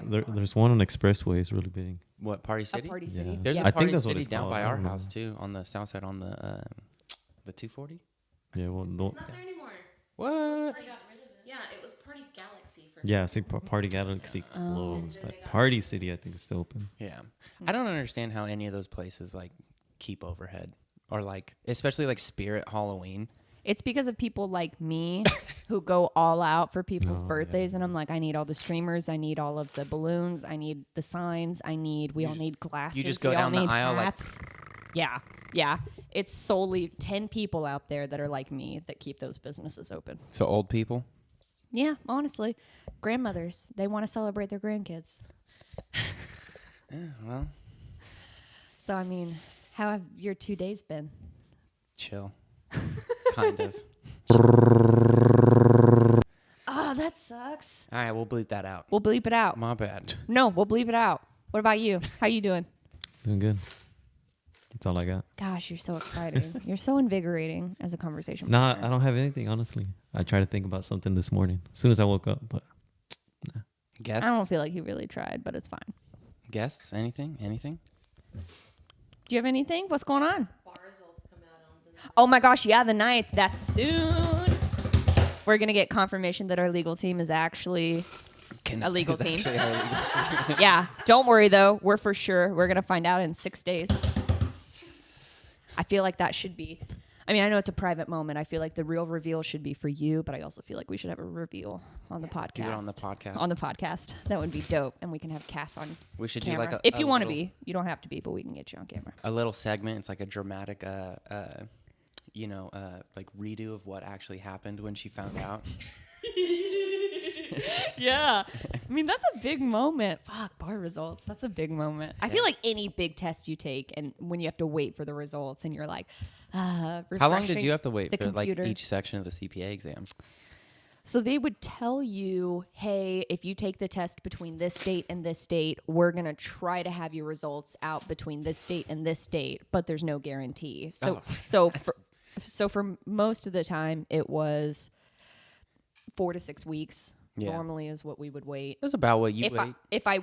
There's one on Expressway. It's really big. What, Party City? Party City. Yeah. There's Yeah. a I think Party that's what City it's down called. by I our don't know. house too, on the south side, on the 240. Yeah, well, It's not there anymore. What? They got rid of it. Yeah, it was Party Galaxy for. yeah, see, Party Galaxy closed. Then they But got Party City, I think, is still open. Yeah, I don't understand how any of those places like keep overhead, or like especially like Spirit Halloween. It's because of people like me who go all out for people's Oh, birthdays. yeah. And I'm like, I need all the streamers. I need all of the balloons. I need the signs. We all need glasses. You just go we all down the need aisle like. hats. Yeah. Yeah. It's solely 10 people out there that are like me that keep those businesses open. So old people. Yeah, honestly. Grandmothers, they want to celebrate their grandkids. Yeah, well, So, I mean, how have your 2 days been? chill. Kind of. Oh, that sucks. All right, we'll bleep that out. We'll bleep it out. My bad. No, we'll bleep it out. What about you? How you doing? Doing good. That's all I got. Gosh, you're so exciting. You're so invigorating as a conversation Nah, partner. I don't have anything, honestly. I tried to think about something this morning as soon as I woke up, but nah. Guests? I don't feel like you really tried, but it's fine. Guests? Anything? Anything? Do you have anything? What's going on? Bar results come out on the. Oh my gosh, yeah, the 9th. That's soon. We're going to get confirmation that our legal team is actually a legal It's team. actually our legal team. Yeah, don't worry though. We're for sure. We're going to find out in 6 days. I feel like that should be, I mean, I know it's a private moment. I feel like the real reveal should be for you, but I also feel like we should have a reveal on the podcast. Do it on the podcast. On the podcast. That would be dope. And we can have Cass on We should camera. do like if you want to little- be. You don't have to be, but we can get you on camera. a little segment. It's like a dramatic, like redo of what actually happened when she found out. Yeah. I mean, that's a big moment. Fuck, bar results. That's a big moment. I feel like any big test you take and when you have to wait for the results and you're like, How long did refreshing you have to wait the for like computer. each section of the CPA exam? So they would tell you, hey, if you take the test between this date and this date, we're going to try to have your results out between this date and this date, but there's no guarantee. So for most of the time, it was 4 to 6 weeks. Yeah. Normally is what we would wait. That's about what you If wait. if I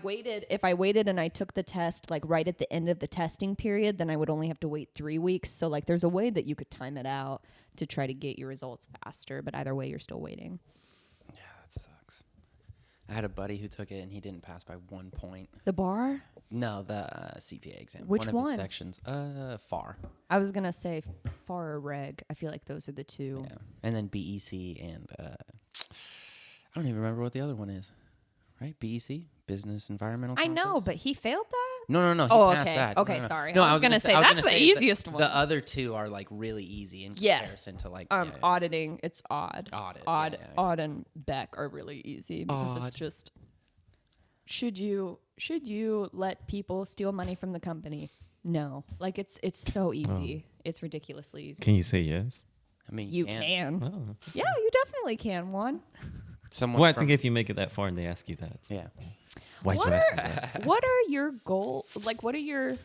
waited and I took the test like right at the end of the testing period, then I would only have to wait 3 weeks. So like there's a way that you could time it out to try to get your results faster, but either way you're still waiting. Yeah, that sucks. I had a buddy who took it and he didn't pass by 1 point. The bar? No, the CPA exam. Which one? Of one? his sections. FAR. I was gonna say FAR or reg. I feel like those are the two. Yeah. And then BEC and I don't even remember what the other one is. Right? BEC? Business Environmental I know, Conflicts? but he failed that? No. He Oh, passed okay. that. Okay, No. sorry. No, I was gonna say, I was that's gonna the say easiest one. The other two are like really easy in comparison to like yeah. Auditing. It's odd. Audit, Odd. yeah. Odd and Beck are really easy because Odd. it's just. Should you let people steal money from the company? No. Like it's so easy. It's ridiculously easy. Can you say yes? I mean, You can. Oh. Yeah, you definitely can. One. Someone Well, I from- think if you make it that far and they ask you that, yeah. why'd What you ask are me that? what are your goals? Like, what are your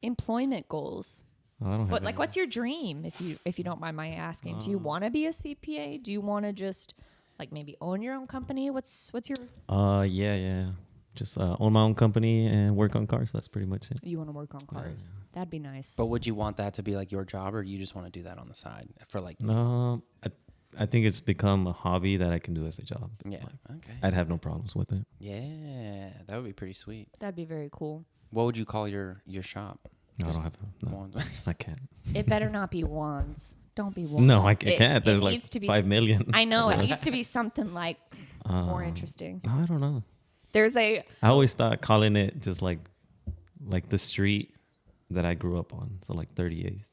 employment goals? Oh, I don't have What like any. what's your dream? If you don't mind my asking, do you want to be a CPA? Do you want to just like maybe own your own company? What's your Yeah. Just own my own company and work on cars. That's pretty much it. you want to work on cars? That'd be nice. But would you want that to be like your job, or you just want to do that on the side for like? No, I think it's become a hobby that I can do as a job. Yeah. Like, Okay. I'd have no problems with it. Yeah, that would be pretty sweet. That'd be very cool. What would you call your shop? No, I Just don't have. No, one- I can't. It better not be wands. Don't be wands. No, I It- can't. There's it like needs to be 5 million. I know it needs to be something like more interesting. No, I don't know. There's a I always thought calling it just like the street that I grew up on. So like 38th.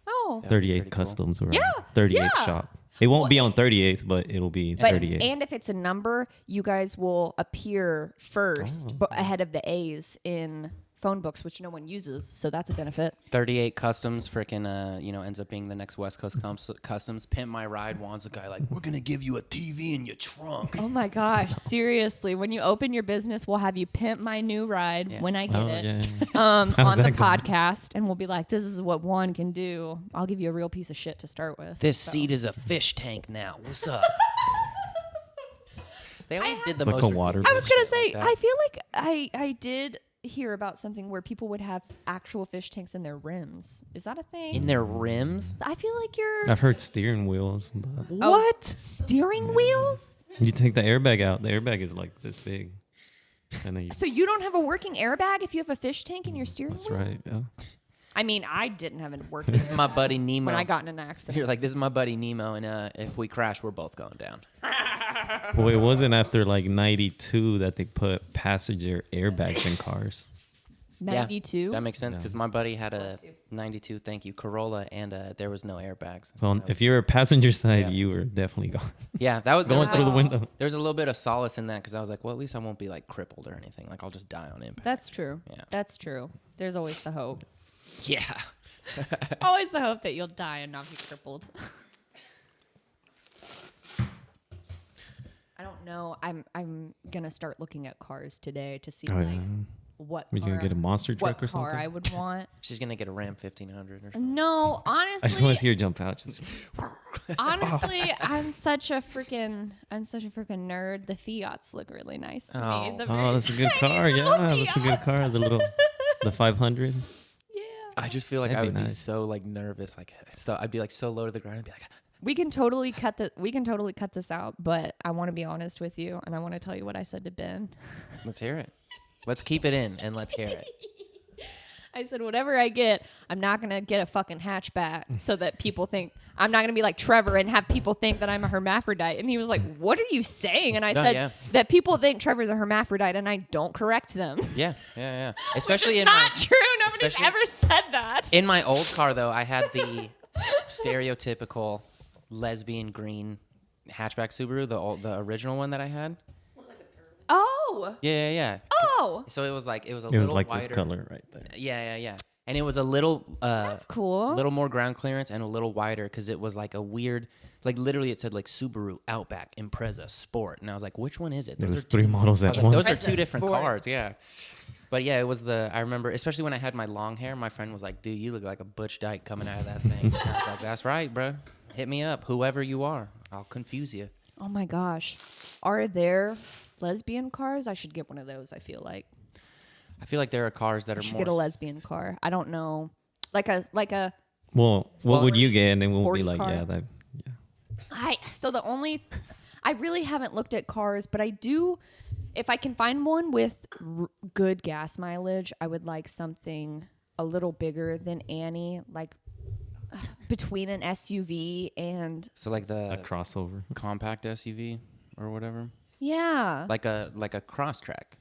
oh, That'd be 38th pretty cool. Customs or Yeah, 38th yeah. shop. It won't Well, be on 38th, but it'll be but 38th. and if it's a number, you guys will appear first ahead of the A's in phone books, which no one uses, so that's a benefit. 38 Customs freaking ends up being the next West Coast Customs. Pimp My Ride wants a guy like, we're gonna give you a TV in your trunk. Oh my gosh, seriously! When you open your business, we'll have you pimp my new ride when I get it on the podcast, and we'll be like, "This is what Juan can do." I'll give you a real piece of shit to start with. This seat is a fish tank now. What's up? They always did the like most a water. I was gonna shit say, like that. I feel like I did hear about something where people would have actual fish tanks in their rims. Is that a thing? In their rims? I feel like you're I've heard steering wheels. But What? steering wheels. you take the airbag out. The airbag is like this big. And then So you don't have a working airbag if you have a fish tank in your steering that's wheel? right. Yeah. I mean, I didn't have a working This is my buddy Nemo. when I got in an accident. You're like, this is my buddy Nemo, and if we crash, we're both going down. Well, it wasn't after like 92 that they put passenger airbags in cars. 92. That makes sense because my buddy had a 92, thank you, Corolla, and there was no airbags. So if you're a passenger side, Yeah. you were definitely gone. Yeah, that was Going through the window. There's a little bit of solace in that because I was like, well, at least I won't be like crippled or anything. Like I'll just die on impact. That's true. Yeah. That's true. There's always the hope. Yeah. Always the hope that you'll die and not be crippled. I don't know. I'm gonna start looking at cars today to see Oh, like yeah. what We car, gonna get a monster what truck or car something? I would want. She's gonna get a Ram 1500 or something. No, I just want to honestly, see her jump out. Just honestly, I'm such a freaking nerd. The Fiats look really nice to me. Oh. The oh, very that's a good tiny car. little Yeah, that's a good Fiats. car. The 500. Yeah. I just feel like That'd I be would be nice. so like nervous, like so I'd be like so low to the ground. I'd be like, We can totally cut this out, but I want to be honest with you, and I want to tell you what I said to Ben. let's hear it. Let's keep it in and let's hear it. I said, whatever I get, I'm not going to get a fucking hatchback so that people think, I'm not going to be like Trevor and have people think that I'm a hermaphrodite. And he was like, what are you saying? And I No, said, yeah. that people think Trevor's a hermaphrodite and I don't correct them. Yeah. Especially in Not my true. Nobody's especially- ever said that. in my old car though, I had the stereotypical lesbian green hatchback Subaru, the original one that I had. Oh. Yeah. Oh. So it was a It was little like wider. this color right there. Yeah. And it was a little That's cool. little more ground clearance and a little wider because it was like a weird, like literally it said like Subaru, Outback, Impreza, Sport, and I was like, which one is it? There Those was are 3 models I at was like, once. those are Impreza two different Sport. cars, yeah. But yeah, it was I remember, especially when I had my long hair, my friend was like, dude, you look like a butch dyke coming out of that thing. And I was like, that's right, bro. Hit me up, whoever you are. I'll confuse you. Oh my gosh. Are there lesbian cars? I should get one of those, I feel like. I feel like there are cars that I are should more. get a lesbian car. I don't know. Like a Well, what would you get? And then we'll Sporty be like, car. yeah. I really haven't looked at cars, but I do. If I can find one with good gas mileage, I would like something a little bigger than Annie, like between an SUV and So like A the crossover. compact SUV or whatever, yeah, like a cross track.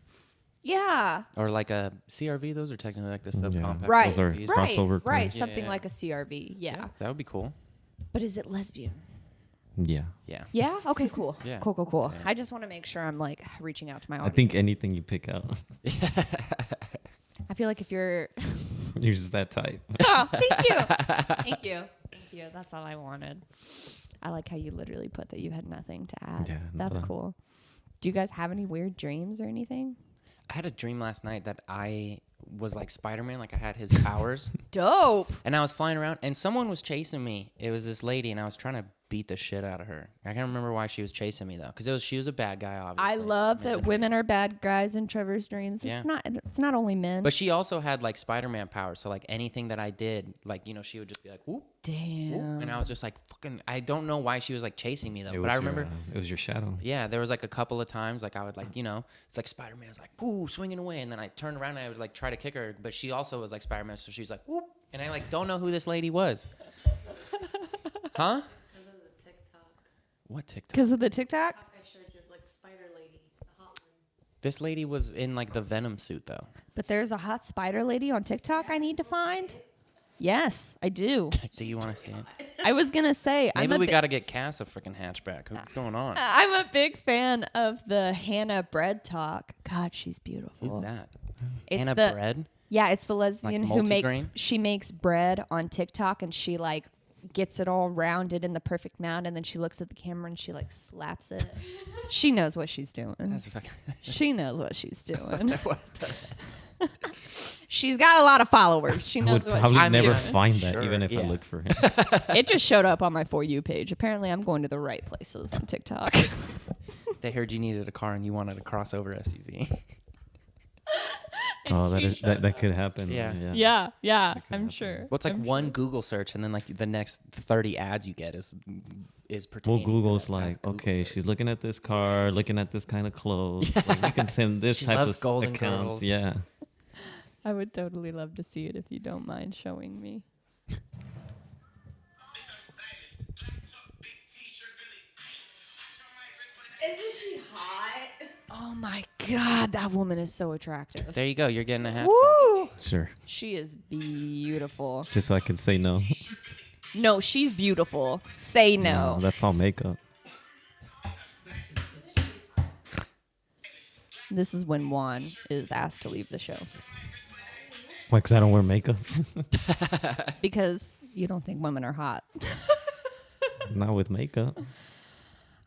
yeah, Or like a CRV, those are technically like the subcompact. right, Those are SUVs. right, crossover right, cars. something Yeah. like a CRV, yeah. That would be cool. But is it lesbian? Yeah. Yeah. Yeah. Okay. Cool. Yeah. Cool. Yeah. I just want to make sure I'm like reaching out to my I audience. think anything you pick out, I feel like if you're you're just that type. Oh, thank you. Thank you. That's all I wanted. I like how you literally put that you had nothing to add. Yeah, That's nothing. cool. Do you guys have any weird dreams or anything? I had a dream last night that I was like Spider-Man, like I had his powers, Dope. and I was flying around, and someone was chasing me. It was this lady, and I was trying to beat the shit out of her. I can't remember why she was chasing me though, because she was a bad guy, obviously. I love that women are bad guys in Trevor's dreams. Yeah. It's not only men. But she also had like Spider-Man powers, so like anything that I did, like she would just be like whoop, Damn. whoop, and I was just like fucking. I don't know why she was like chasing me though, It but was I your, remember. it was your shadow. Yeah, there was like a couple of times like I would like it's like Spider-Man's like ooh swinging away, and then I turned around and I would like try to kick her, but she also was like Spider-Man, so she's like whoop, and I like don't know who this lady was. Huh? Because of the TikTok. What TikTok? Because of the TikTok? I showed you like Spider Lady, the hot one. This lady was in like the Venom suit though. But there's a hot spider lady on TikTok I need to find. Yes, I do. Do you want to see it? I was gonna say Maybe we got to get Cass a freaking hatchback. What's going on? I'm a big fan of the Hannah Bread talk. God, she's beautiful. Who's that? It's Hannah the- Bread? Yeah, it's the lesbian who multigrain? she makes bread on TikTok and she like gets it all rounded in the perfect mound and then she looks at the camera and she like slaps it. She knows what she's doing. That's fucking. She knows what she's doing. She's got a lot of followers. She I knows would what probably I mean, never I'm find that sure, even if I yeah. look for him. it just showed up on my For You page. Apparently I'm going to the right places on TikTok. They heard you needed a car and you wanted a crossover SUV. Oh, that could happen. Yeah. Yeah, could I'm happen. sure. What's like I'm one sure. Google search and then like the next 30 ads you get is Well, pertaining. Google's to that like, past Google okay, search. she's looking at this car, looking at this kind of clothes. Like, we can send this She type loves of Golden accounts. Girls. Yeah. I would totally love to see it if you don't mind showing me. Isn't she hot? Oh my God, that woman is so attractive. There you go. You're getting a hat. Woo! Sure. She is beautiful. Just so I can say no. No, she's beautiful. Say no. That's all makeup. This is when Juan is asked to leave the show Why? Because I don't wear makeup. because you don't think women are hot. Not with makeup.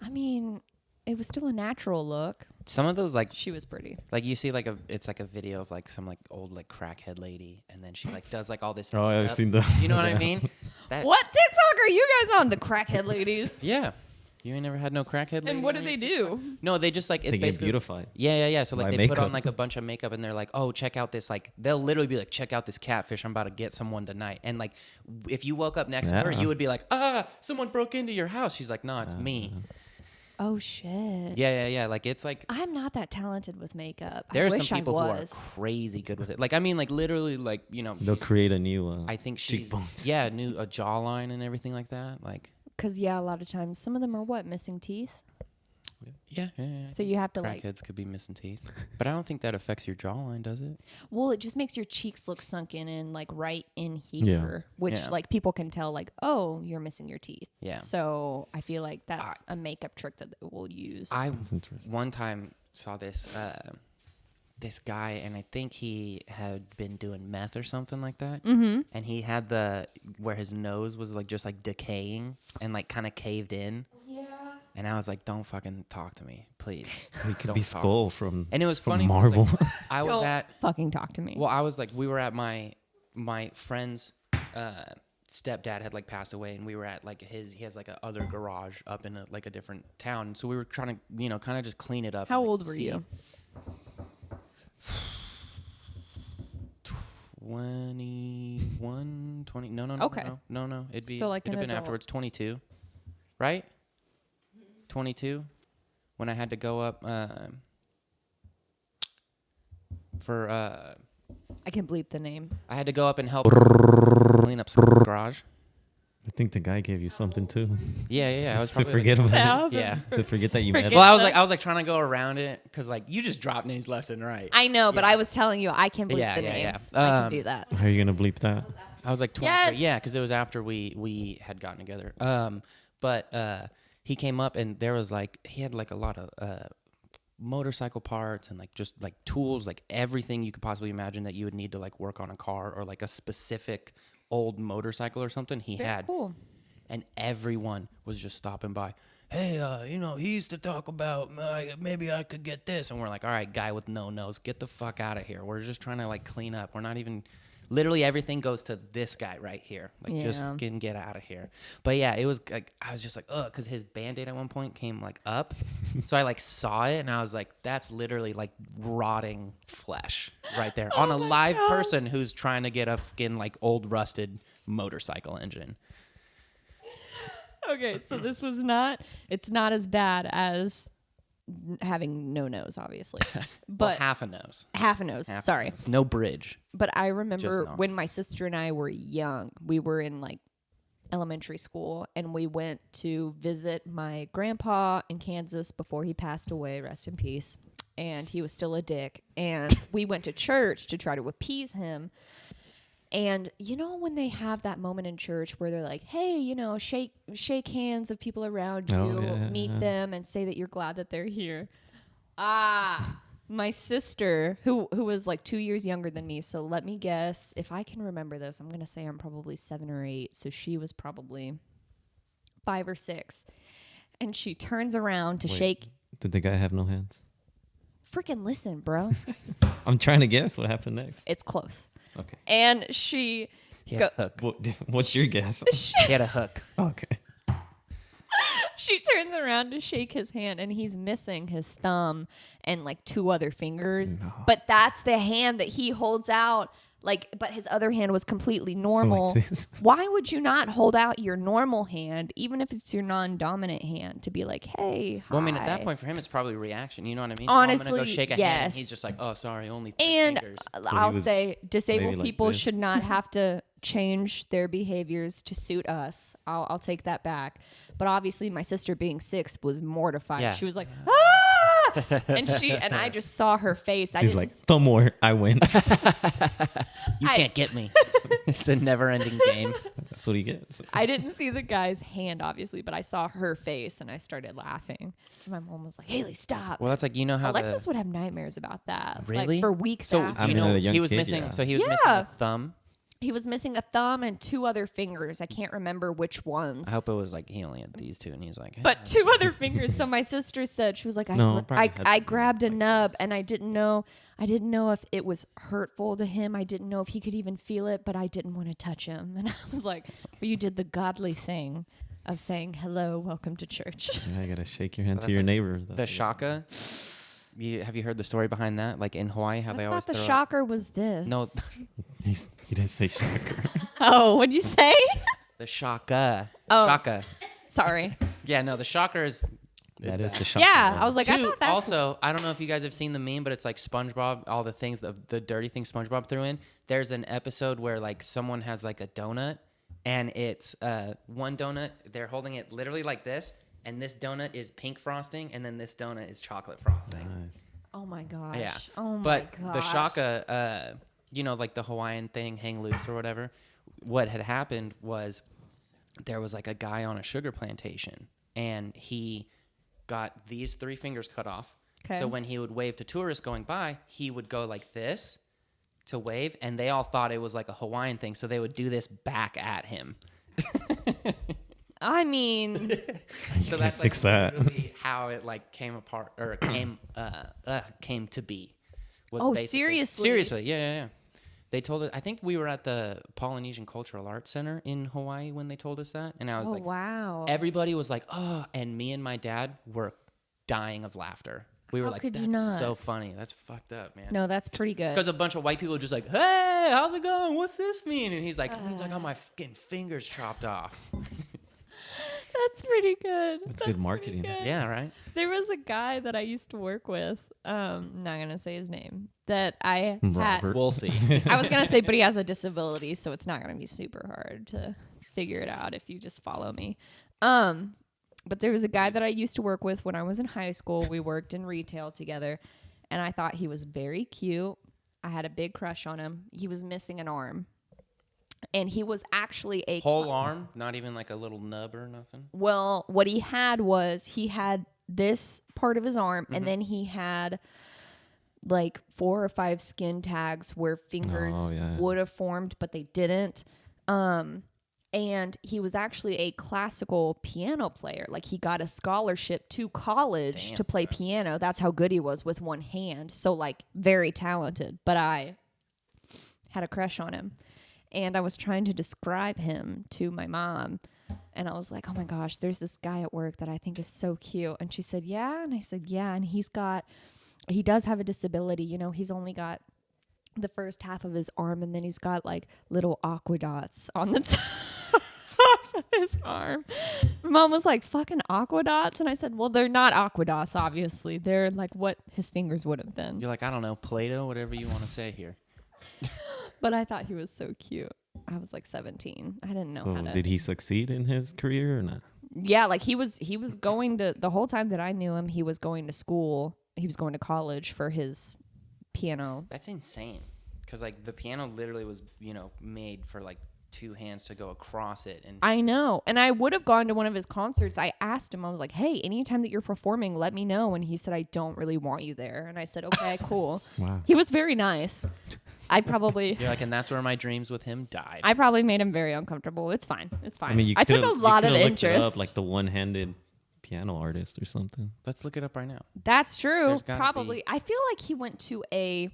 I mean, it was still a natural look. Some of those like She was pretty. you see like it's like a video of like some like old like crackhead lady and then she like does like all this. Oh, I've makeup. seen the. You know what I yeah. mean? That, What TikTok are you guys on? The crackhead ladies. Yeah. You ain't never had no crackhead lady. And what do on they your do? No, they just like it's They get basically beautified. Yeah. So like By they put on makeup. like a bunch of makeup and they're like, oh, check out this like they'll literally be like, check out this catfish. I'm about to get someone tonight. And like if you woke up next to her, Yeah. you would be like, someone broke into your house. She's like, no, it's me. Oh shit. Yeah. Like it's like I'm not that talented with makeup. there I are some wish people I who are was. crazy good with it. Like I mean, like literally, like They'll create a new. I think she's cheekbones. new a jawline and everything like that. Like Because yeah, a lot of times some of them are what, missing teeth. yeah. So you have to like. Crackheads could be missing teeth, but I don't think that affects your jawline, does it? Well, it just makes your cheeks look sunken in, like right in here, which Yeah. like people can tell, like, oh, you're missing your teeth. Yeah. So I feel like that's a makeup trick that they will use. I That's interesting. one time saw this this guy, and I think he had been doing meth or something like that. Mm-hmm. And he had where his nose was like just like decaying and like kind of caved in. Yeah. And I was like, don't fucking talk to me, please. We could Don't be talk. Skull from. And it was from funny. 'cause, Marvel. like, I was Don't at. fucking talk to me. Well, I was like, we were at my friend's stepdad had like passed away, and we were at like he has like a other garage up in like a different town. So we were trying to kind of just clean it up. How and, like, old were see. you? 21, 20. No. Okay. No. It'd be So, like, it'd an have been adult. afterwards. 22, right? 22, when I had to go up for I can bleep the name. I had to go up and help clean up some garage. I think the guy gave you something too. Yeah. I was To probably forget like, about yeah. To forget that you met. Forget- him. Well, I was like trying to go around it because like you just drop names left and right. I know, but Yeah. I was telling you I can bleep Yeah, the yeah, yeah. names. I can do that. How are you gonna bleep that? I was like 20. Yes. Yeah, because it was after we had gotten together. But he came up and there was like he had like a lot of motorcycle parts and like just like tools, like everything you could possibly imagine that you would need to like work on a car or like a specific old motorcycle or something. He Very had, cool. and everyone was just stopping by. Hey, he used to talk about maybe I could get this, and we're like, all right, guy with no nose, get the fuck out of here. We're just trying to like clean up. We're not even. Literally everything goes to this guy right here. Like, just Yeah. fucking get out of here. But yeah, it was like, I was just like, ugh, because his Band-Aid at one point came like up. So I like saw it and I was like, that's literally like rotting flesh right there on a live person who's trying to get a fucking like old rusted motorcycle engine. Okay, so this was not. It's not as bad as having no nose, obviously, Well, but half a nose. half a nose. Half a Sorry, nose. No bridge. but I remember Just when my sister and I were young. We were in like elementary school, and we went to visit my grandpa in Kansas before he passed away. Rest in peace. And he was still a dick. And we went to church to try to appease him. And you know when they have that moment in church where they're like, "Hey, shake hands of people around you, Oh, yeah, meet yeah. them, and say that you're glad that they're here." Ah, My sister, who was like 2 years younger than me, so let me guess. If I can remember this, I'm going to say I'm probably 7 or 8. So she was probably 5 or 6. And she turns around to Wait, shake. Did the guy have no hands? Freaking listen, bro. I'm trying to guess what happened next. It's close. Okay. And she... He had a hook. What's your guess? He had a hook. Okay. She turns around to shake his hand, and he's missing his thumb and like 2 other fingers. No. But that's the hand that he holds out. But his other hand was completely normal. Like this. Why would you not hold out your normal hand, even if it's your non-dominant hand, to be like, hey, hi. Well, I mean, at that point for him, it's probably reaction. You know what I mean? Honestly, I'm gonna go shake a hand, yes. and he's just like, "Oh, sorry, only 3 And fingers." I'll he was say disabled maybe like people this. should not have to change their behaviors to suit us. I'll take that back. But obviously, my sister being 6 was mortified. Yeah. She was like, ah! and I just saw her face. I He's didn't. like, thumb war, I win. You can't get me. It's a never-ending game. That's what he gets. I didn't see the guy's hand, obviously, but I saw her face and I started laughing. My mom was like, Haley, stop. Well, that's like how Alexis would have nightmares about that. Really? Like, for weeks So after. I do you mean, know at a young he was kid, missing? yeah. So he was missing Yeah. a thumb. He was missing a thumb and 2 other fingers. I can't remember which ones. I hope it was like he only had these 2, and he's like, But 2 other fingers. So my sister said, she was like, No, probably had I to be grabbed a like nub this. and I didn't know if it was hurtful to him. I didn't know if he could even feel it, but I didn't want to touch him. And I was like, well, you did the godly thing of saying, hello, welcome to church. Yeah, I gotta shake your hand Well, to your that's neighbor. the That's- shaka. Have you heard the story behind that? Like in Hawaii, how I they thought always the throw shocker was this. No, He didn't say shocker. Oh, what'd you say? the shaka. Oh. Shaka. Sorry. Yeah, no, the shocker is That is that. the shocker. Yeah, one. I was like, I 2, thought that. also, I don't know if you guys have seen the meme, but it's like SpongeBob, all the things, the dirty things SpongeBob threw in. There's an episode where like someone has like a donut, and it's one donut, they're holding it literally like this, and this donut is pink frosting, and then this donut is chocolate frosting. Nice. Oh my gosh. Yeah. Oh my But gosh. the shaka, like the Hawaiian thing, hang loose or whatever, what had happened was there was like a guy on a sugar plantation, and he got these 3 fingers cut off. Okay. So when he would wave to tourists going by, he would go like this to wave, and they all thought it was like a Hawaiian thing, so they would do this back at him. I mean, So can't that's like fix that. literally how it like came apart or came to be. Was Oh, basically- seriously? Seriously, yeah. They told us. I think we were at the Polynesian Cultural Arts Center in Hawaii when they told us that, and I was oh like, wow. everybody was like, oh, and me and my dad were dying of laughter. We were How like, could you that's not? so funny. That's fucked up, man. No, that's pretty good. Because a bunch of white people were just like, hey, how's it going? What's this mean? And he's like, it means I got my fucking fingers chopped off. That's pretty good. That's good marketing. pretty good. Yeah, right? There was a guy that I used to work with. Not gonna say his name. That I had. Robert. We'll see. I was gonna say, but he has a disability, so it's not gonna be super hard to figure it out if you just follow me. But there was a guy that I used to work with when I was in high school. We worked in retail together, and I thought he was very cute. I had a big crush on him. He was missing an arm, and he was actually a Whole arm, not even like a little nub or nothing. Well, what he had was he had this part of his arm, and then he had like 4 or 5 skin tags where fingers Oh, yeah. would have formed, but they didn't. And he was actually a classical piano player. Like he got a scholarship to college Damn, to play piano. That's how good he was with one hand. So like very talented. But I had a crush on him. And I was trying to describe him to my mom. And I was like, oh my gosh, there's this guy at work that I think is so cute. And she said, yeah. And I said, yeah. And he does have a disability. You know, he's only got the first half of his arm, and then he's got like little aqua dots on the top of his arm. My mom was like, fucking aqua dots. And I said, well, they're not aqua dots, obviously. They're like what his fingers would have been. You're like, I don't know, Play-Doh, whatever you want to say here. But I thought he was so cute. I was like 17. I didn't know So how to. did he succeed in his career or not? Yeah, like he was going to, the whole time that I knew him, he was going to school. He was going to college for his piano. That's insane. Because like the piano literally was, made for like 2 hands to go across it. And I know. And I would have gone to one of his concerts. I asked him, I was like, hey, anytime that you're performing, let me know. And he said, I don't really want you there. And I said, okay, cool. Wow. He was very nice. I probably You're like, and that's where my dreams with him died. I probably made him very uncomfortable. It's fine. It's fine. I mean, I took a lot of interest. Up, like the one-handed piano artist or something. Let's look it up right now. That's true. There's gotta Probably. be- I feel like he went to a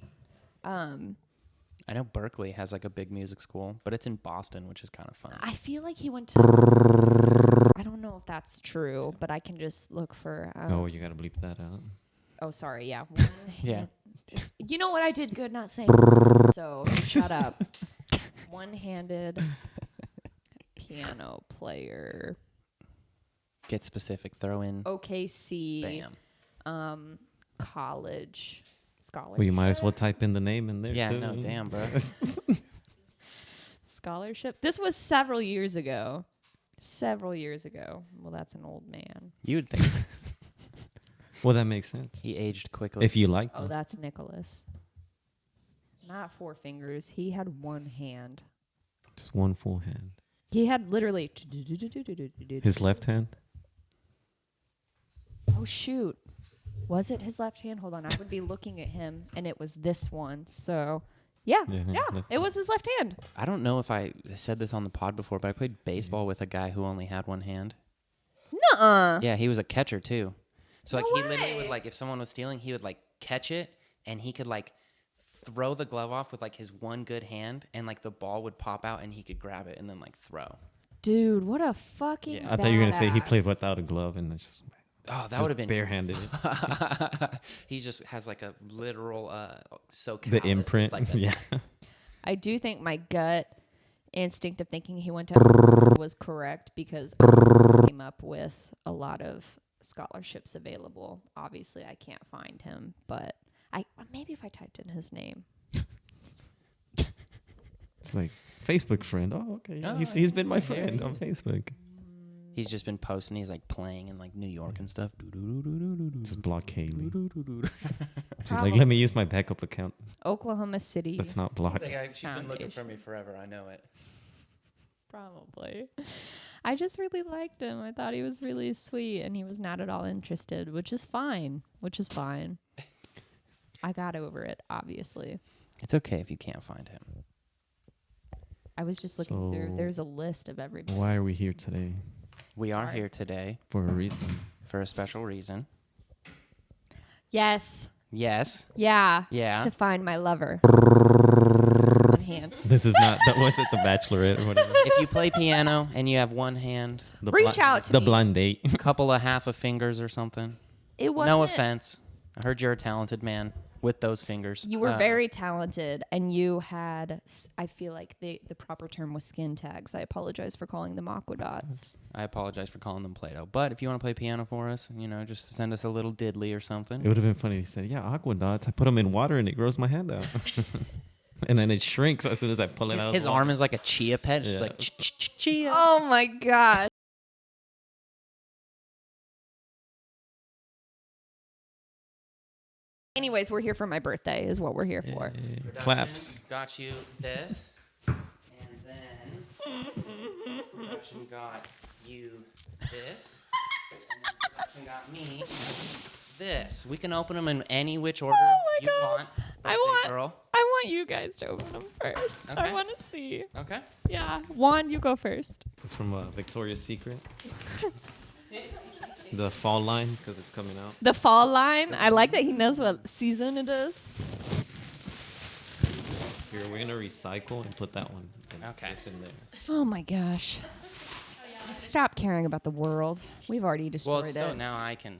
I know Berkeley has like a big music school, but it's in Boston, which is kind of fun. I feel like he went to I don't know if that's true, but I can just look for Oh, you gotta bleep that out. Oh, sorry. Yeah. Yeah. You know what? I did good not saying. So shut up. One-handed piano player. Get specific. Throw in. OKC. Bam. College scholarship. Well, you might as well type in the name in there. Yeah. too. No. Damn, bro. Scholarship. This was several years ago. Well, that's an old man. You'd think Well, that makes sense. he aged quickly. If you like Oh, them. that's Nicholas. Not 4 fingers. He had one hand. Just one full hand. He had literally. His left hand? Oh, shoot. Was it his left hand? Hold on. I would be looking at him, and it was this one. So, yeah. Yeah, his Yeah. left It was his left hand. I don't know if I said this on the pod before, but I played baseball with a guy who only had one hand. Nuh-uh. Yeah, he was a catcher too. So like No he literally would way. like if someone was stealing, he would like catch it and he could like throw the glove off with like his one good hand and like the ball would pop out and he could grab it and then like throw. Dude, what a fucking Yeah. I thought you were going to say he played badass. without a glove and it's just Oh, that would have been barehanded. He just has like a literal so The callous, imprint. it's like a- Yeah. I do think my gut instinct of thinking he went to was correct because came up with a lot of scholarships available. Obviously, I can't find him, but maybe if I typed in his name. It's like Facebook friend. Oh, okay. Yeah, Oh, he's been my there friend he on Facebook. He's just been posting. He's like playing in like New York and stuff. Just block Haylie. She's Probably. like, let me use my backup account. Oklahoma City. That's not blocked. She's been looking for me forever. I know it. Probably. I just really liked him. I thought he was really sweet and he was not at all interested, which is fine. I got over it, obviously. It's okay if you can't find him. I was just looking through. So- There's a list of everybody. Why are we here today? We are Sorry. here today For a reason. for a special reason. Yes. Yes. Yeah. Yeah. To find my lover. One hand. This is not, that wasn't The Bachelorette or whatever. If you play piano and you have one hand, The Reach out to The me. blind date. a couple of half of fingers or something. It was No offense. I heard you're a talented man with those fingers. You were very talented, and you had. I feel like the proper term was skin tags. I apologize for calling them aqua dots. I apologize for calling them Play-Doh. But if you want to play piano for us, just send us a little diddly or It something. would have been funny. He said, yeah, aqua dots. I put them in water and it grows my hand out. And then it shrinks as soon as I pull it out. His arm is like a chia pet. It's Yeah. like chia. Oh my god. Anyways, we're here for my birthday. Is what we're here for. Claps. Got you this. And then production got you this. And then production got me this. We can open them in any which order Oh my you God. want. I birthday want. Girl. I want you guys to open them first. I Okay. want to see. Okay. Yeah, Juan, you go first. It's from Victoria's Secret. The fall line, because it's coming out. The fall line. I like that he knows what season it is. Here, we're going to recycle and put that one. And Okay. this in there. Oh my gosh. Stop caring about the world. We've already Well, destroyed so it. now I can.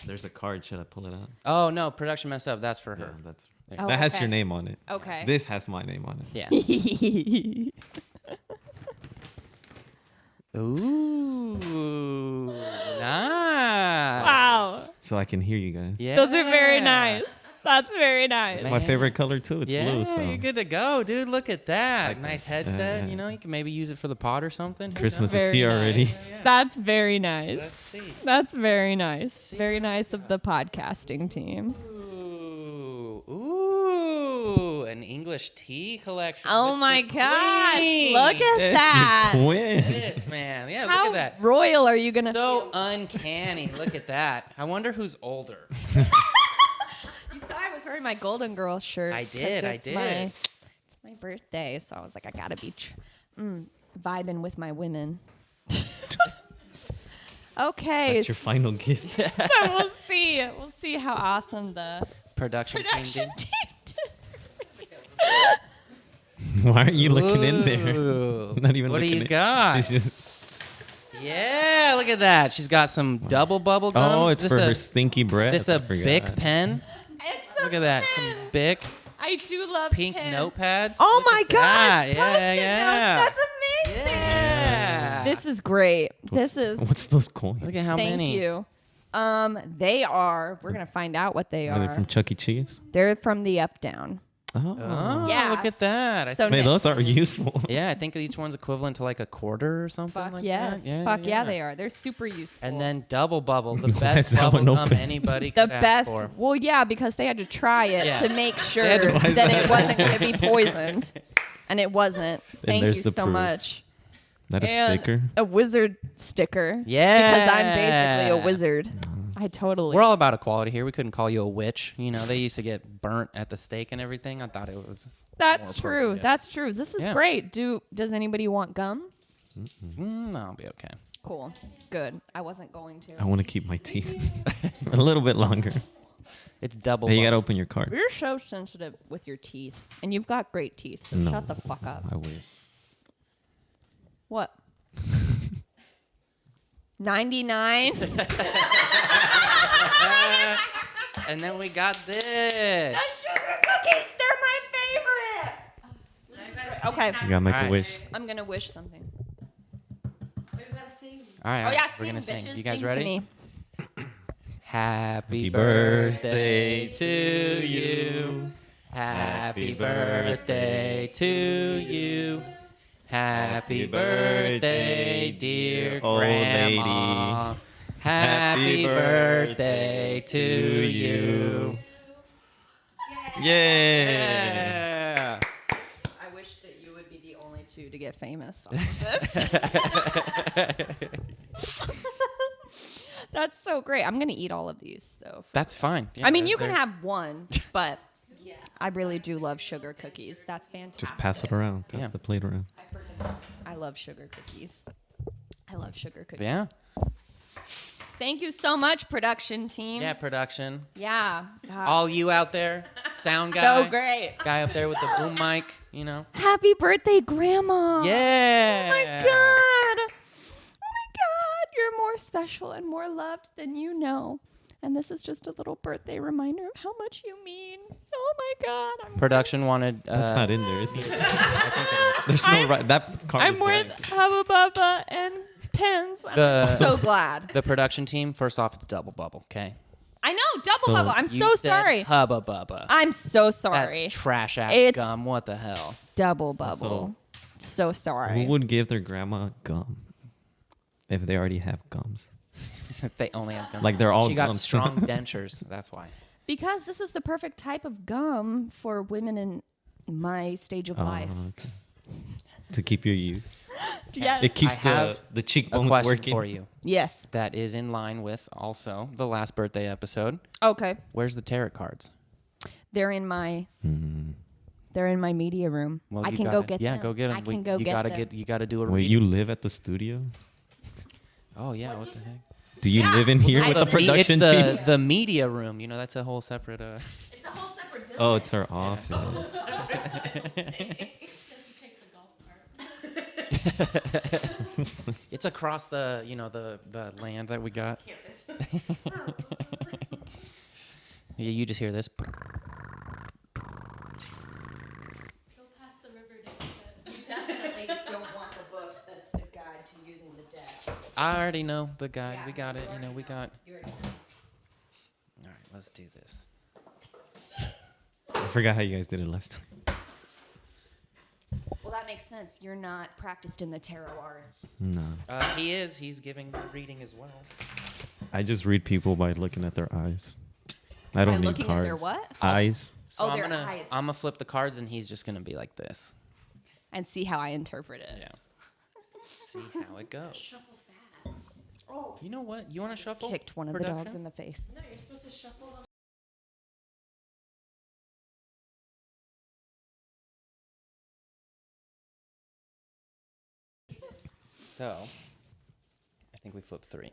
There's a card. Should I pull it out? Oh, no. Production messed up. That's for Yeah, her. that's Oh, that has okay. your name on it. Okay. This has my name on it. Yeah. Ooh. Nice. Wow. So I can hear you guys. Yeah. Those are very nice. That's very nice. It's my favorite color too. It's Yeah, blue. So you're good to go, dude. Look at that. Like nice that. headset. You can maybe use it for the pod or something. Who Christmas knows? is here already. That's very nice. Let's see. That's very nice. Very nice of the podcasting team. Ooh, an English tea collection. Oh with my the God! queen. Look at That's that. your twin. This, man. Yeah, How look at that. royal are you gonna? So uncanny. Look at that. I wonder who's older. You saw I was wearing my Golden Girl shirt. I 'cause did, I it's did. It's my birthday, so I was like, I gotta be vibing with my women. Okay, That's your final gift. so we'll see. We'll see how awesome the Production production team team did. Why aren't you looking in there? Ooh. Not even What do looking you in- got? It's just- Yeah, look at that. She's got some double bubble gum. oh, it's This for a, her stinky breath. This I a forgot. Bic pen. It's Look at that. Some pins. Bic I do love pink pins. notepads. Oh Look my at gosh! that. Post-it Yeah, notes. yeah. That's amazing. Yeah. This is great. This is. What's those coins? Look at how Thank many. you. They are. We're gonna find out what they Are are. they from Chuck E. Cheese? They're from the Up Down. Oh. Oh, Yeah. look at that. I So think, Man, ne- those are useful. yeah, I think each one's equivalent to like a quarter or something Fuck like yes. that. Fuck yeah, they are. They're super useful. And then double bubble, the Why best is that bubble one gum open? anybody the could ask best. for. Well, yeah, because they had to try it Yeah. to make sure had to- that Why is that? it wasn't going to be poisoned, and it wasn't. Thank there's you the so proof. much. That a And sticker? a wizard sticker. Yeah. Because I'm basically a wizard. I totally. We're all about equality here. We couldn't call you a witch. You know, they used to get burnt at the stake and everything. I thought it was. That's more true. appropriate. That's true. This is Yeah. great. Does anybody want gum? No, I'll be okay. Cool. Good. I wasn't going to. I want to keep my teeth a little bit longer. It's double. Hey, you got to bubble. open your card. You're so sensitive with your teeth, and you've got great teeth. So No. shut the fuck up. I wish. What? 99. And then we got this. Sugar cookies. They're my favorite. Okay. You got to make All right. a wish. I'm gonna wish something. All right, Oh yeah, we're gonna sing, sing. bitches. You guys Sing to ready? me. Happy Happy birthday birthday to you. Happy birthday to you. Happy birthday, dear old grandma. lady. Happy Happy birthday to you. Yay! Yeah. I wish that you would be the only two to get famous off of this. That's so great. I'm gonna eat all of these though. That's fine. Yeah, I mean, you can they're- have one, but I really do love sugar cookies. That's fantastic. Just pass it around. Pass Yeah. the plate around. I love sugar cookies. I love sugar cookies. Yeah. Thank you so much, production team. Yeah, production. Yeah. God. All you out there, sound guy. so great. Guy up there with the boom mic, you know. Happy birthday, Grandma. Yeah. Oh my God. Oh my God. You're more special and more loved than you know. And this is just a little birthday reminder of how much you mean. Oh my God. Production wanted. That's not in there, is it? I think it is. There's no right. That card I'm is worth blank. Hubba Bubba and pens. I'm The- so glad. The production team, first off, it's double bubble, okay? I know, double So bubble. I'm You so said sorry. Hubba Bubba. I'm so That's sorry. trash ass It's- gum. What the hell? Double bubble. So sorry. Who would give their grandma gum if they already have gums? They only have gum. Like they're all She got gums. strong dentures. That's why. Because this is the perfect type of gum for women in my stage of life. Okay. To keep your youth. Yes. It keeps I have the A cheekbones question working. for you Yes. that is in line with also the last birthday episode. Okay. Where's the tarot cards? They're in my media room. Well, I you can gotta- go get them. Yeah, go get them. I can go you get gotta them. You gotta do a Wait, read. you live at the studio? Oh yeah, what the heck? Do you live in here I with the live in- production it's team? the media room. You know, that's a whole separate. It's a whole separate building. Oh, it's our office. It's across the the land that we got. Yeah, you just hear this. Go past the river You definitely don't want the book that's the guide to using the deck. I already know the guide. Yeah, We got you it. You know, already we know. got. You already know. All right, let's do this. I forgot how you guys did it last time. Well, that makes sense. You're not practiced in the tarot arts. No. He is. He's giving reading as well. I just read people by looking at their eyes. I don't By need looking cards. at their what? Eyes. So their eyes. I'm gonna flip the cards, and he's just gonna be like this. And see how I interpret it. Yeah. See how it goes. Shuffle fast. Oh. You know what? You want to shuffle? Kicked one of the dogs in the face. No, you're supposed to shuffle them. So, I think we flipped 3.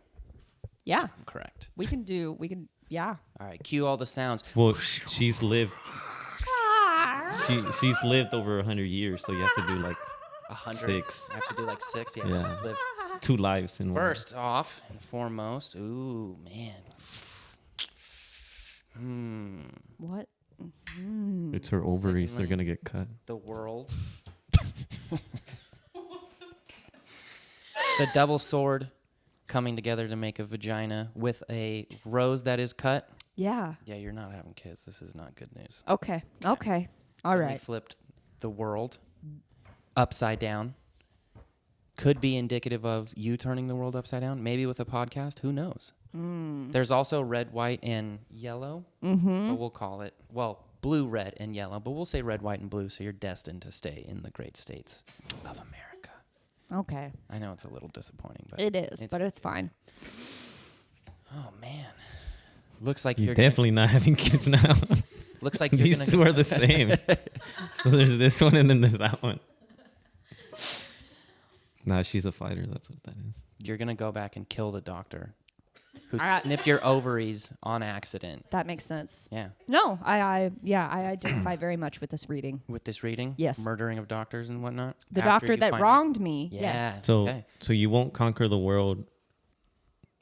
Yeah, I'm correct. we can, yeah. All right, cue all the sounds. Well, she's lived. She's lived over 100 years, so you have to do like 100. 6. I have to do like 6. Yeah. Yeah. Just live. 2 lives in one. First off and foremost, ooh, man. What? It's her ovaries. They're Secondly- gonna get cut. The world. The double sword coming together to make a vagina with a rose that is cut. Yeah. Yeah, you're not having kids. This is not good news. Okay. Okay. All Then we right. flipped the world upside down. Could be indicative of you turning the world upside down. Maybe with a podcast. Who knows? There's also red, white, and yellow. But we'll call it, blue, red, and yellow. But we'll say red, white, and blue. So you're destined to stay in the great states of America. Okay. I know it's a little disappointing, but It is, but it's fine. oh man, looks like You're you're definitely not having kids now. looks like you're These gonna. two are the same. So there's this one and then there's that one. Nah, she's a fighter. That's what that is. You're gonna go back and kill the doctor who Ah. snipped your ovaries on accident. That makes sense. Yeah. No, I identify very much with this reading. With this reading, Yes. murdering of doctors and whatnot. The After doctor you that find- wronged me. Yeah. Yes. So Okay. so you won't conquer the world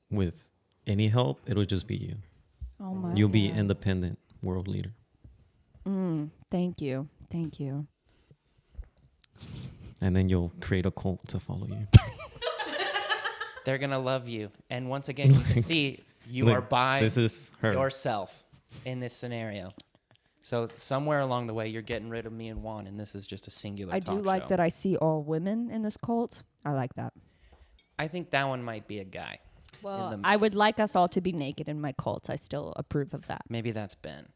with any help. It'll just be you. Oh my. You'll be God. independent world leader. Thank you. Thank you. And then you'll create a cult to follow you. They're gonna love you, and once again, you can see you Look, are by this is her. yourself in this scenario. So somewhere along the way, you're getting rid of me and Juan, and this is just a singular. I do talk like show. that I see all women in this cult. I like that. I think that one might be a guy. Well, the- I would like us all to be naked in my cult. I still approve of that. Maybe that's Ben.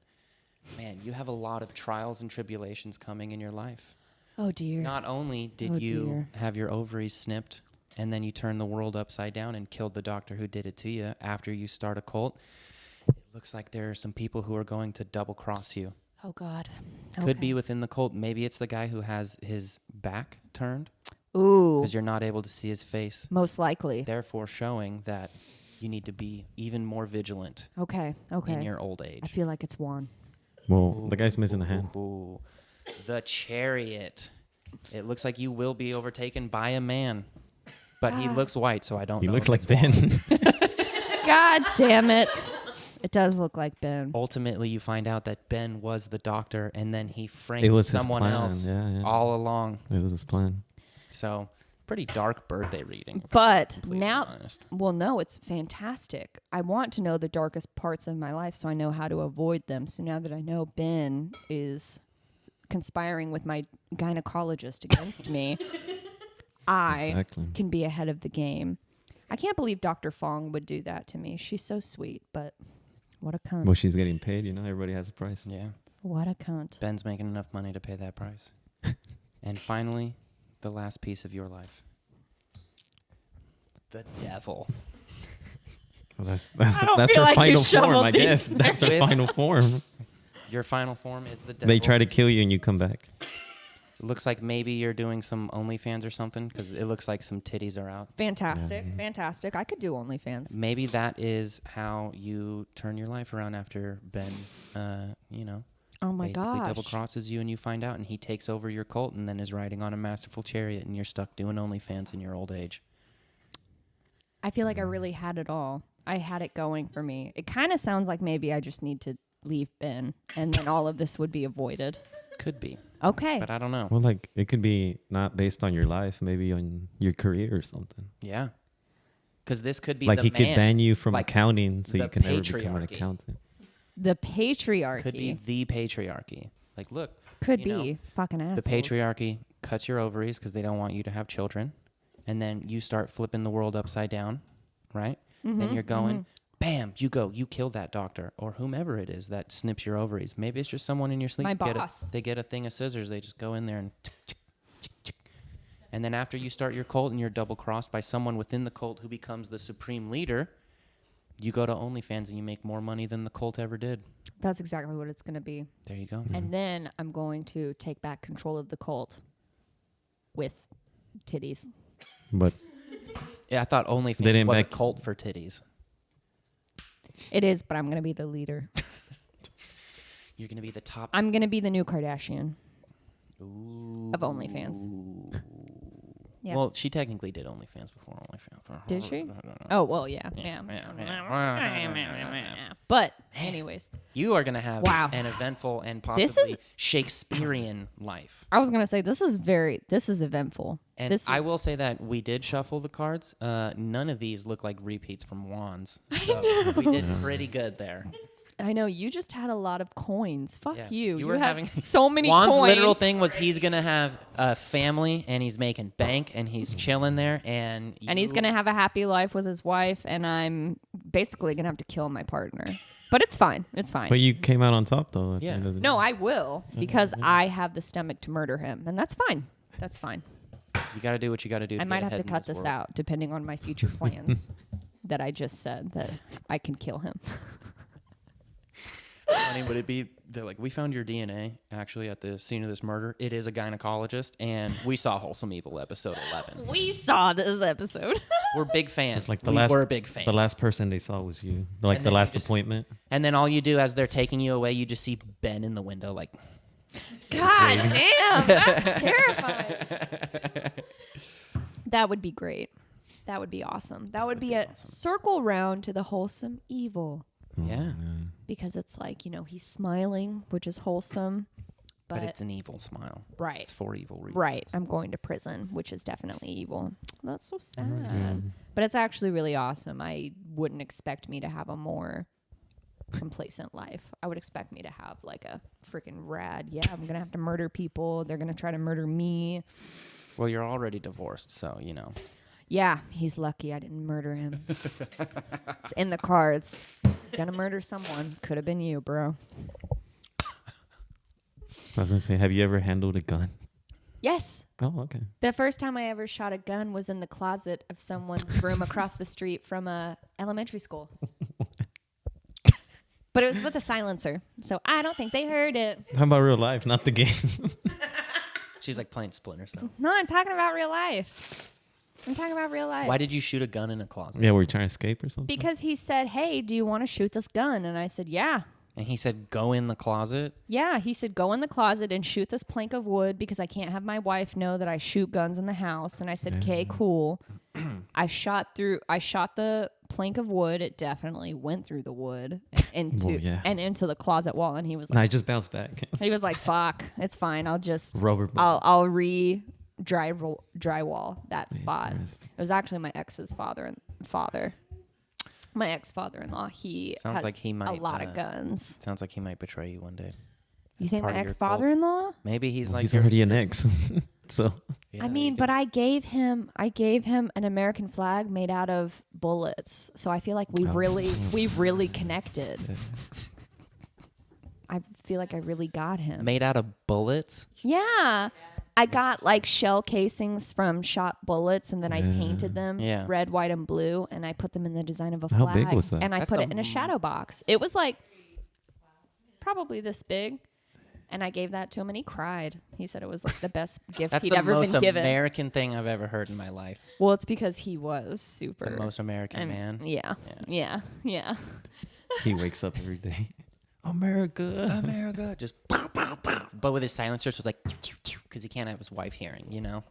Man, you have a lot of trials and tribulations coming in your life. Oh dear. Not only did Oh, you dear. have your ovaries snipped, and then you turned the world upside down and killed the doctor who did it to you after you start a cult. It looks like there are some people who are going to double cross you. Oh God. Could be within the cult. Maybe it's the guy who has his back turned Ooh. because you're not able to see his face, Most likely. therefore showing that you need to be even more vigilant Okay. Okay. in your old age. I feel like it's Juan. Well, the guy's missing a hand. Ooh. The Chariot. It looks like you will be overtaken by a man. But he looks white, so I don't He know. looks if like it's Juan. Ben. God damn it. It does look like Ben. Ultimately, you find out that Ben was the doctor, and then he It framed was his someone plan, else yeah. all along. It was his plan. So, pretty dark birthday reading. if I'm But completely now, honest. well, no, it's fantastic. I want to know the darkest parts of my life so I know how to avoid them. So now that I know Ben is conspiring with my gynecologist against me, I Exactly. can be ahead of the game. I can't believe Dr. Fong would do that to me. She's so sweet, but what a cunt. Well, she's getting paid. You know, everybody has a price. Yeah. What a cunt. Ben's making enough money to pay that price. And finally, the last piece of your life. The devil. Well, that's I don't that's feel her like you final form, shoveled I these guess. That's her With- final form. Your final form is the devil. They try to kill you and you come back. It looks like maybe you're doing some OnlyFans or something because it looks like some titties are out. Fantastic. Fantastic. I could do OnlyFans. Maybe that is how you turn your life around after Ben, Oh my basically gosh. double crosses you and you find out and he takes over your cult and then is riding on a masterful chariot and you're stuck doing OnlyFans in your old age. I feel like I really had it all. I had it going for me. It kind of sounds like maybe I just need to leave Ben and then all of this would be avoided. Could be, Okay. but I don't know. Well, like, it could be not based on your life, maybe on your career or something. Yeah. Because this could be Like, the he man. could ban you from like accounting so the you can never become an patriarchy. accountant. The patriarchy. Could be the patriarchy. Like, look. Could you know, be. Fucking assholes. The patriarchy cuts your ovaries because they don't want you to have children. And then you start flipping the world upside down, right? Then you're going, bam, you go, you killed that doctor or whomever it is that snips your ovaries. Maybe it's just someone in your sleep. My boss. They get a thing of scissors. They just go in there and and then after you start your cult and you're double crossed by someone within the cult who becomes the supreme leader, you go to OnlyFans and you make more money than the cult ever did. That's exactly what it's going to be. There you go. And then I'm going to take back control of the cult with titties. But Yeah, I thought They OnlyFans didn't was a back- cult for titties. It is, but I'm going to be the leader. You're going to be the top. I'm going to be the new Kardashian Ooh. of OnlyFans. Yes. Well, she technically did OnlyFans before OnlyFans. Did she? Oh, well, yeah. But anyways, You are going to have Wow. an eventful and This possibly is- Shakespearean life. I was going to say this is eventful. And this I is- will say that we did shuffle the cards. None of these look like repeats from Wands. So we did pretty good there. I know you just had a lot of coins. Fuck Yeah. you. You were have having so many Juan's coins. literal thing was he's gonna have a family and he's making bank and he's chilling there and And he's going to have a happy life with his wife, and I'm basically going to have to kill my partner. But it's fine. It's fine. you came out on top though. At the Yeah. end of the No, day. I will, because I have the stomach to murder him, and that's fine. That's fine. You got to do what you got to do. I might have to cut this out, depending on my future plans that I just said that I can kill him. Funny would it be? They're like, we found your DNA actually at the scene of this murder. It is a gynecologist, and we saw Wholesome Evil episode 11. We saw this episode. We're big fans. It's like we were big fans. The last person they saw was you. Like And the then last you just- appointment. And then all you do as they're taking you away, you just see Ben in the window, like. God damn, that's terrifying. That would be great. That would be awesome. That would be a circle round to the wholesome evil. Yeah, Because it's like, he's smiling, which is wholesome. but it's an evil smile. right. It's for evil reasons. Right. I'm going to prison, which is definitely evil. That's so sad. But it's actually really awesome. I wouldn't expect me to have a more complacent life. I would expect me to have like a freaking rad, I'm going to have to murder people. They're going to try to murder me. Well, you're already divorced, so Yeah, he's lucky I didn't murder him. It's in the cards. Gonna murder someone. Could have been you, bro. I was gonna say, have you ever handled a gun? Yes. Oh, okay. The first time I ever shot a gun was in the closet of someone's room across the street from a elementary school. But it was with a silencer, so I don't think they heard it. How about real life, not the game? She's like playing Splinter Cell. No, I'm talking about real life. I'm talking about real life. Why did you shoot a gun in a closet? Yeah, were you trying to escape or something? Because he said, "Hey, do you want to shoot this gun?" And I said, "Yeah." And he said, "Go in the closet." Yeah, he said, "Go in the closet and shoot this plank of wood because I can't have my wife know that I shoot guns in the house." And I said, "Okay, cool." I shot the plank of wood. It definitely went through the wood into Well, yeah. and into the closet wall. And he was No, I like, just bounced back. he was like, "Fuck, it's fine. I'll just Rubber. I'll drywall that spot." Interesting. It was actually my ex's father. My ex-father-in-law. He Sounds has like he a might, lot of guns. Sounds like he might betray you one day. You think part my of your ex-father-in-law? Maybe he's like He's your- already an ex. So I mean, but I gave him an American flag made out of bullets. So I feel like we've really connected. I feel like I really got him. made out of bullets. Yeah. I got like shell casings from shot bullets, and then I painted them Yeah. red, white, and blue, and I put them in the design of a How flag. big was that? And I That's put a it in a shadow box. It was like probably this big. And I gave that to him, and he cried. He said it was like the best gift That's he'd the ever most been given. American thing I've ever heard in my life. Well, it's because he was super. The most American I'm- man. Yeah. he wakes up every day. America. America, just pow, pow, pow. But with his silencer, so it's like because he can't have his wife hearing, you know.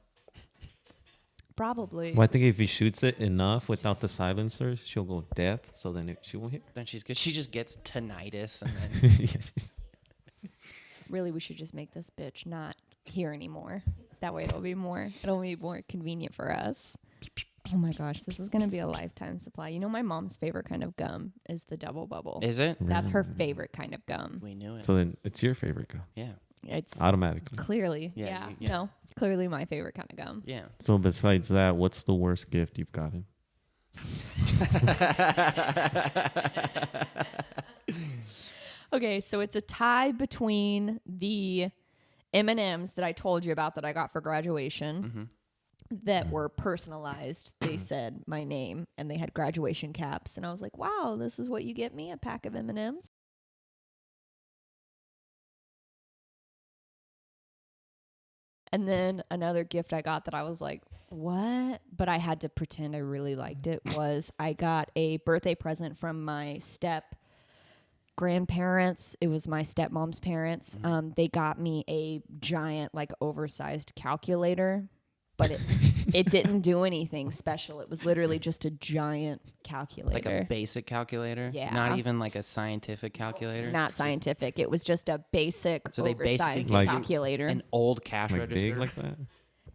Probably. Well, I think if he shoots it enough without the silencer, she'll go deaf. So then she won't hear. Then she's good. She just gets tinnitus, and then Really, we should just make this bitch not here anymore. That way it'll be more convenient for us. Oh my gosh, this is gonna be a lifetime supply. You know, my mom's favorite kind of gum is the double bubble. is it? That's her favorite kind of gum. We knew it. So then it's your favorite guy Yeah, It's automatically. clearly, Yeah, yeah, yeah. no, clearly my favorite kind of gum. yeah. So besides that, what's the worst gift you've gotten? Okay, so it's a tie between the M&Ms that I told you about that I got for graduation that were personalized. They said my name and they had graduation caps, and I was like, "Wow, this is what you get me, a pack of M&Ms." And then another gift I got that I was like, "What?" But I had to pretend I really liked it was I got a birthday present from my grandparents. It was my stepmom's parents. They got me a giant, like, oversized calculator, but it didn't do anything special. It was literally just a giant calculator. Like a basic calculator? Yeah. Not even like a scientific calculator? Not scientific. It was just a basic So they basically oversized Like- calculator. An old cash Like register? big like that?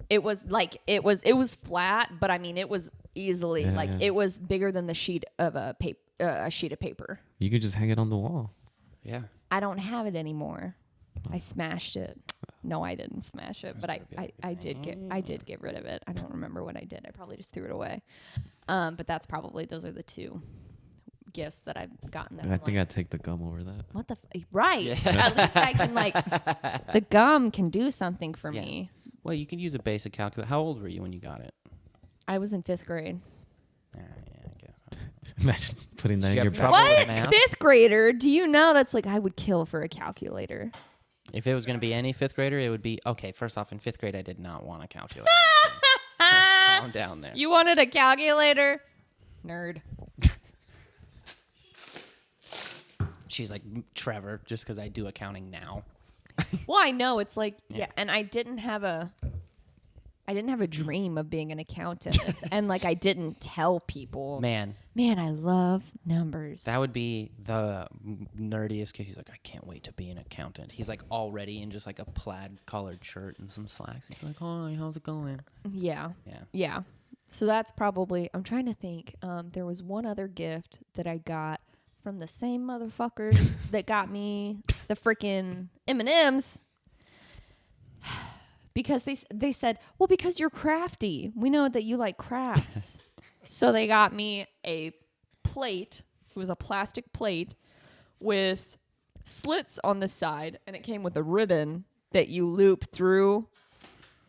It was like it was flat, but I mean it was easily Yeah. it was bigger than the sheet of a sheet of paper. You could just hang it on the wall. Yeah. I don't have it anymore. I smashed it. No, I didn't smash it, but I did get rid of it. I don't remember what I did. I probably just threw it away. But those are the two gifts that I've gotten. That I I'm think like, I'd take the gum over that. what the right? Yeah. At least I can the gum can do something for Yeah. me. Well, you could use a basic calculator. How old were you when you got it? I was in 5th grade. Yeah, I guess. Imagine putting that Did in you your have trouble pocket. with What? math? 5th grader? Do you know that's like I would kill for a calculator? If it was going to be any 5th grader, it would be, okay, first off, in 5th grade, I did not want a calculator. Calm down there. You wanted a calculator? Nerd. She's like, Trevor, just because I do accounting now. Well, I know it's like Yeah. and I didn't have a dream of being an accountant, and like I didn't tell people. Man, Man, I love numbers. that would be the nerdiest kid. He's like, I can't wait to be an accountant. He's like already in just like a plaid collared shirt and some slacks. He's like, hi, how's it going? Yeah. Yeah. Yeah. So that's probably. I'm trying to think. There was one other gift that I got from the same motherfuckers that got me the freaking M&Ms. Because they said, well, because you're crafty. We know that you like crafts. So they got me a plate. It was a plastic plate with slits on the side, and it came with a ribbon that you loop through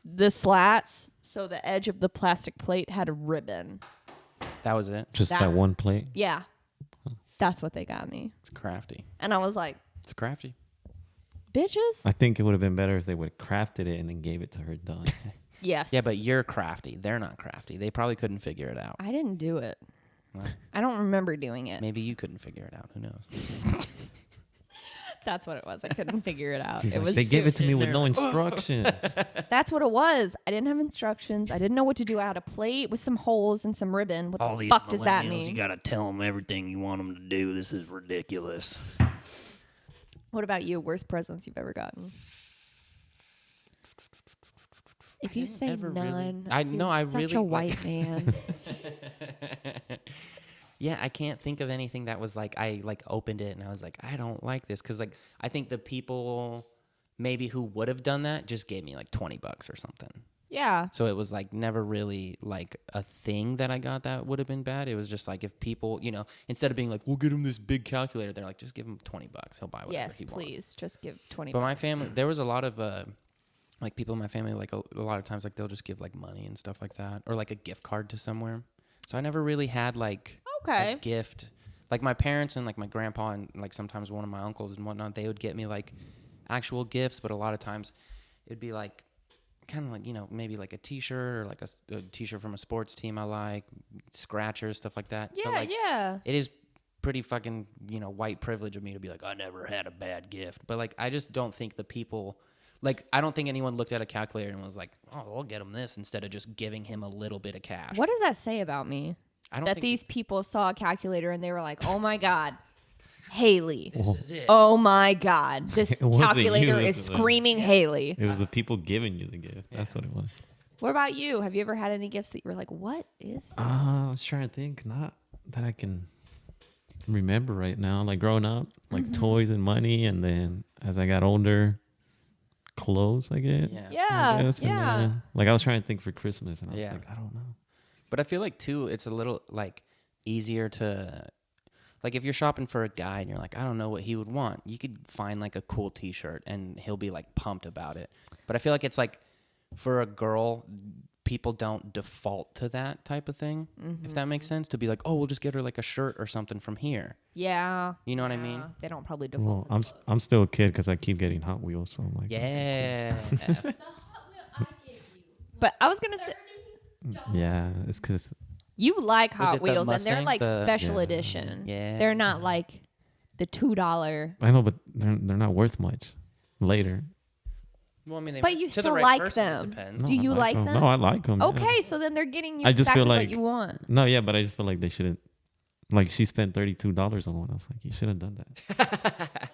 the slats. So the edge of the plastic plate had a ribbon. That was it. Just that That's- one plate. Yeah. That's what they got me. It's crafty. And I was like, It's crafty. bitches? I think it would have been better if they would have crafted it and then gave it to her done. Yes. Yeah, but you're crafty. They're not crafty. They probably couldn't figure it out. I didn't do it. Well, I don't remember doing it. maybe you couldn't figure it out. Who knows? That's what it was. I couldn't figure it out. She's It like, was they gave it to me with there no like, instructions. That's what it was. I didn't have instructions. I didn't know what to do. I had a plate with some holes and some ribbon. What the fuck does that mean? You gotta tell them everything you want them to do. This is ridiculous. What about you? Worst presents you've ever gotten? If you didn't say ever really- none, I you're know, I such really, a like- white man. Yeah, I can't think of anything that was like I like opened it and I was like, I don't like this, because like I think the people maybe who would have done that just gave me like $20 or something. Yeah. So it was like never really like a thing that I got that would have been bad. It was just like if people, you know, instead of being like, we'll get him this big calculator, they're like, just give him $20. He'll buy whatever Yes, he wants. please. Just give 20 But my family, there was a lot of like people in my family, like a lot of times, like they'll just give like money and stuff like that, or like a gift card to somewhere. So I never really had like Okay. a gift. Like my parents and like my grandpa and like sometimes one of my uncles and whatnot, they would get me like actual gifts, but a lot of times it'd be like kind of like, you know, maybe like a t-shirt or like a t-shirt from a sports team I like, scratchers, stuff like that. Yeah, So like yeah. it is pretty fucking, you know, white privilege of me to be like, I never had a bad gift. But like I just don't think the people, like I don't think anyone looked at a calculator and was like, oh, I'll get him this, instead of just giving him a little bit of cash. What does that say about me? I don't That think these people saw a calculator and they were like, oh my God, Haylie. this is it. Oh my God, this It wasn't calculator you, is it was screaming Haylie. It was the people giving you the gift. That's what it was. What about you? Have you ever had any gifts that you were like, what is this? I was trying to think, not that I can remember right now. Like growing up, like toys and money, and then as I got older, clothes. I get. Yeah. Yeah, I guess, and yeah. then, like I was trying to think for Christmas, and I was Yeah. like, I don't know. But I feel like too, it's a little like easier to, like if you're shopping for a guy and you're like, I don't know what he would want, you could find like a cool T-shirt and he'll be like pumped about it. But I feel like it's like for a girl, people don't default to that type of thing, if that makes sense. To be like, oh, we'll just get her like a shirt or something from here. Yeah. You know what I mean? They don't probably Well, default. I'm still a kid because I keep getting Hot Wheels, so I'm like, Yeah. The Hot Wheel I gave you. But I was gonna say yeah, it's because you like it Hot the Wheels, and they're Mustang? like The- special Yeah. edition. Yeah. They're not like the $2. I know, but they're not worth much later. Well, I mean, they But you to the still right like person, it them. depends. No, Do I you like 'em. them? No, I like them. Okay, so then they're getting you I just exactly feel what like- you want. No, yeah, but I just feel like they shouldn't. Like she spent $32 on one. I was like, you should have done that.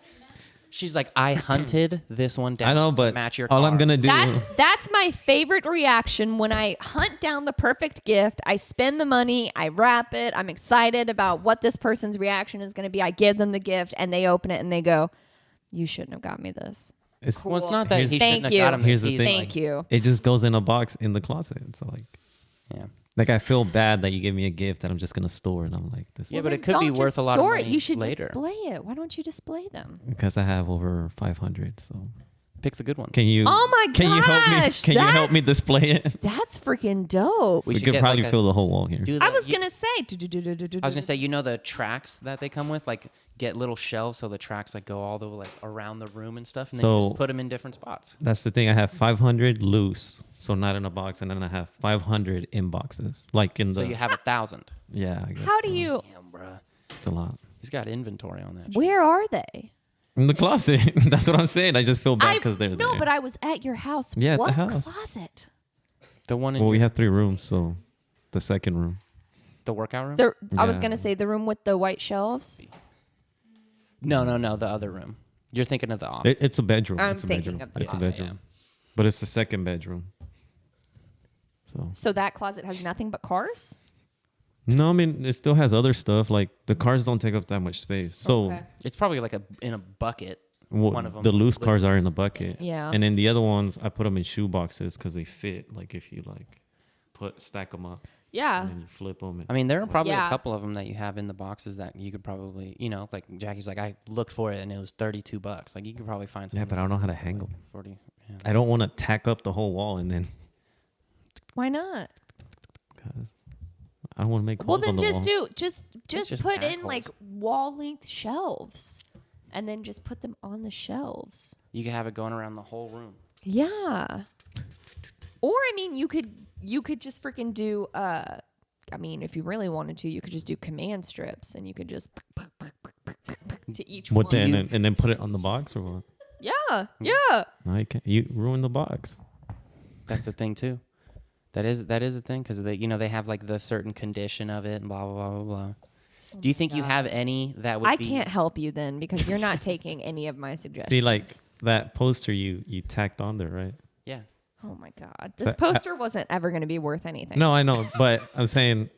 She's like, I hunted this one down I know, to but match your all car. I'm gonna do. That's my favorite reaction when I hunt down the perfect gift. I spend the money, I wrap it, I'm excited about what this person's reaction is going to be. I give them the gift and they open it and they go, "You shouldn't have got me this." It's, Well, it's not that Here's- he Thank shouldn't have you. got him. Here's this. the thing. Thank you. It just goes in a box in the closet. So like, Yeah. like I feel bad that you gave me a gift that I'm just gonna store, and I'm like, this Yeah, is but Then it could be don't worth just a lot of store it. money You should later. display it. Why don't you display them? because I have over 500. So Pick the good one. can you? Oh my Can you help me? gosh, Can you help me that's- display it? That's freaking dope. We should could get, probably like, a- fill the whole wall here. do I the- was you- going to say. I was gonna say, you know, the tracks that they come with, like get little shelves so the tracks like go all the way like around the room and stuff, and then you So- just put them in different spots. That's the thing. I have 500 loose, so not in a box, and then I have 500 in boxes, like in So the. you have 1,000. Yeah. I guess How do so. you? Damn, bruh. It's a lot. He's got inventory on that. shit. Where are they? In the closet. That's what I'm saying. I just feel bad because they're there. No, but I was at your house. Yeah, at the what house. closet? The one in Well, we your- have 3 rooms, so the second room. the workout room? I was Yeah. gonna say the room with the white shelves. No, the other room. You're thinking of the office. It's a bedroom. I'm it's a thinking bedroom. of the It's a office. bedroom. But it's the second bedroom. So So that closet has nothing but cars. no, I mean it still has other stuff. Like the cars don't take up that much space. So Okay. It's probably like in a bucket. well, one of them. the loose cars are in the bucket. Yeah. And then the other ones, I put them in shoe boxes because they fit. Like if you like stack them up Yeah. and then you flip them. I mean, there are probably Yeah. a couple of them that you have in the boxes that you could probably, you know, like Jackie's like, I looked for it and it was $32. Like you could probably find something. yeah, but I don't know how to hang them. 40. Yeah. I don't want to tack up the whole wall and then Why not? 'cause I don't want to make Well, holes then on the just wall. do just just put tack in like holes. wall length shelves, and then just put them on the shelves. You could have it going around the whole room. Yeah. Or I mean, you could just freaking do. I mean, if you really wanted to, you could just do command strips, and you could just to each What one. then? And then put it on the box or what? Yeah, yeah. No, you can't. You ruin the box. That's a thing too. That is a thing because they, you know, they have like the certain condition of it and blah blah blah blah blah. Do you think you have any that would I be? can't help you then because you're not taking any of my suggestions. See, like that poster you tacked on there, right? Yeah. Oh my god, this poster wasn't ever going to be worth anything. No, I know, but I'm saying,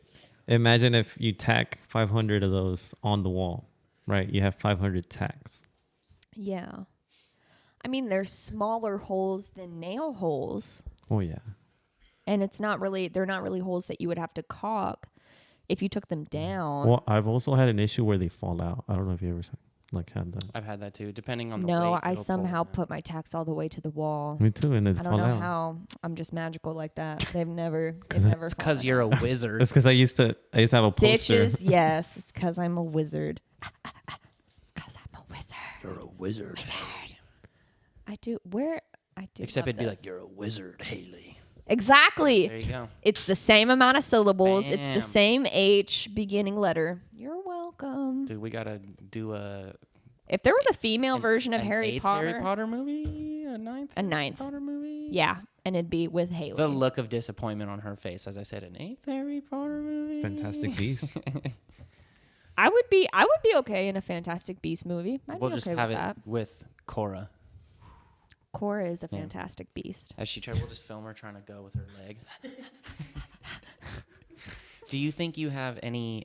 imagine if you tack 500 of those on the wall, right? You have 500 tacks. Yeah. I mean, there's smaller holes than nail holes. Oh yeah. And they're not really holes that you would have to caulk if you took them down. Well, I've also had an issue where they fall out. I don't know if you ever had that. I've had that too. Depending on the No, weight, I it'll pull somehow it. put my tacks all the way to the wall. Me too, and they I don't fall know out. how. I'm just magical like that. They've never It's fallen because you're a wizard. It's because I used to have a poster. Bitches, yes. It's because I'm a wizard. It's because I'm a wizard. You're a wizard. I do. Except love it'd be this. like you're a wizard, Haley. Exactly. There you go. It's the same amount of syllables. It's Bam. the same H beginning letter. You're welcome. Dude, we gotta do If there was a female version of an Harry eighth Potter, Harry Potter movie, a ninth a ninth. Potter movie. Yeah, and it'd be with Haley. The look of disappointment on her face as I said, an eighth Harry Potter movie. Fantastic Beasts. I would be okay in a Fantastic Beast movie. I'd We'll be just okay have with it that. with Cora. Cora is a Fantastic Beast. As she tried, we'll just film her trying to go with her leg. Do you think you have any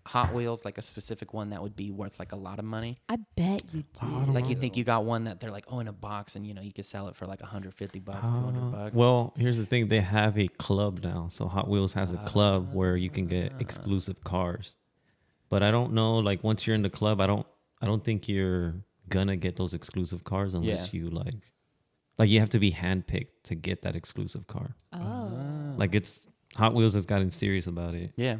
Hot Wheels, like a specific one that would be worth like a lot of money? I bet you do. I don't Like you know. think you got one that they're like, oh, in a box, and you could sell it for like $150, $200. Well, here's the thing: they have a club now. So Hot Wheels has a club where you can get exclusive cars. But I don't know. Like once you're in the club, I don't think you're gonna get those exclusive cars unless you like you have to be handpicked to get that exclusive car. Oh. Like it's Hot Wheels has gotten serious about it. Yeah.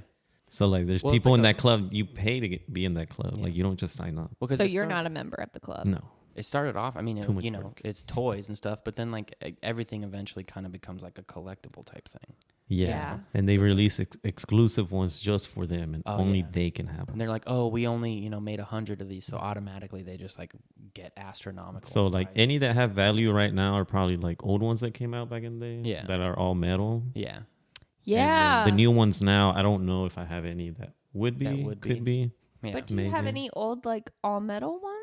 So like there's Well, it's people like in a- that club. You pay to be in that club. Yeah. Like you don't just sign up. Well, 'cause So it you're started- not a member of the club. No. It started off, I mean, Too much you know, work. it's toys and stuff, but then like everything eventually kind of becomes like a collectible type thing. Yeah. Yeah. And they release exclusive ones just for them, and Oh, only yeah. they can have And them. they're like, oh, we only, made 100 of these. So automatically they just like get astronomical. So like price. any that have value right now are probably like old ones that came out back in the day. Yeah. That are all metal. Yeah. And Yeah. then the new ones now, I don't know if I have any that would be. That would could be. be. Yeah. But do you have maybe. any old like all metal ones?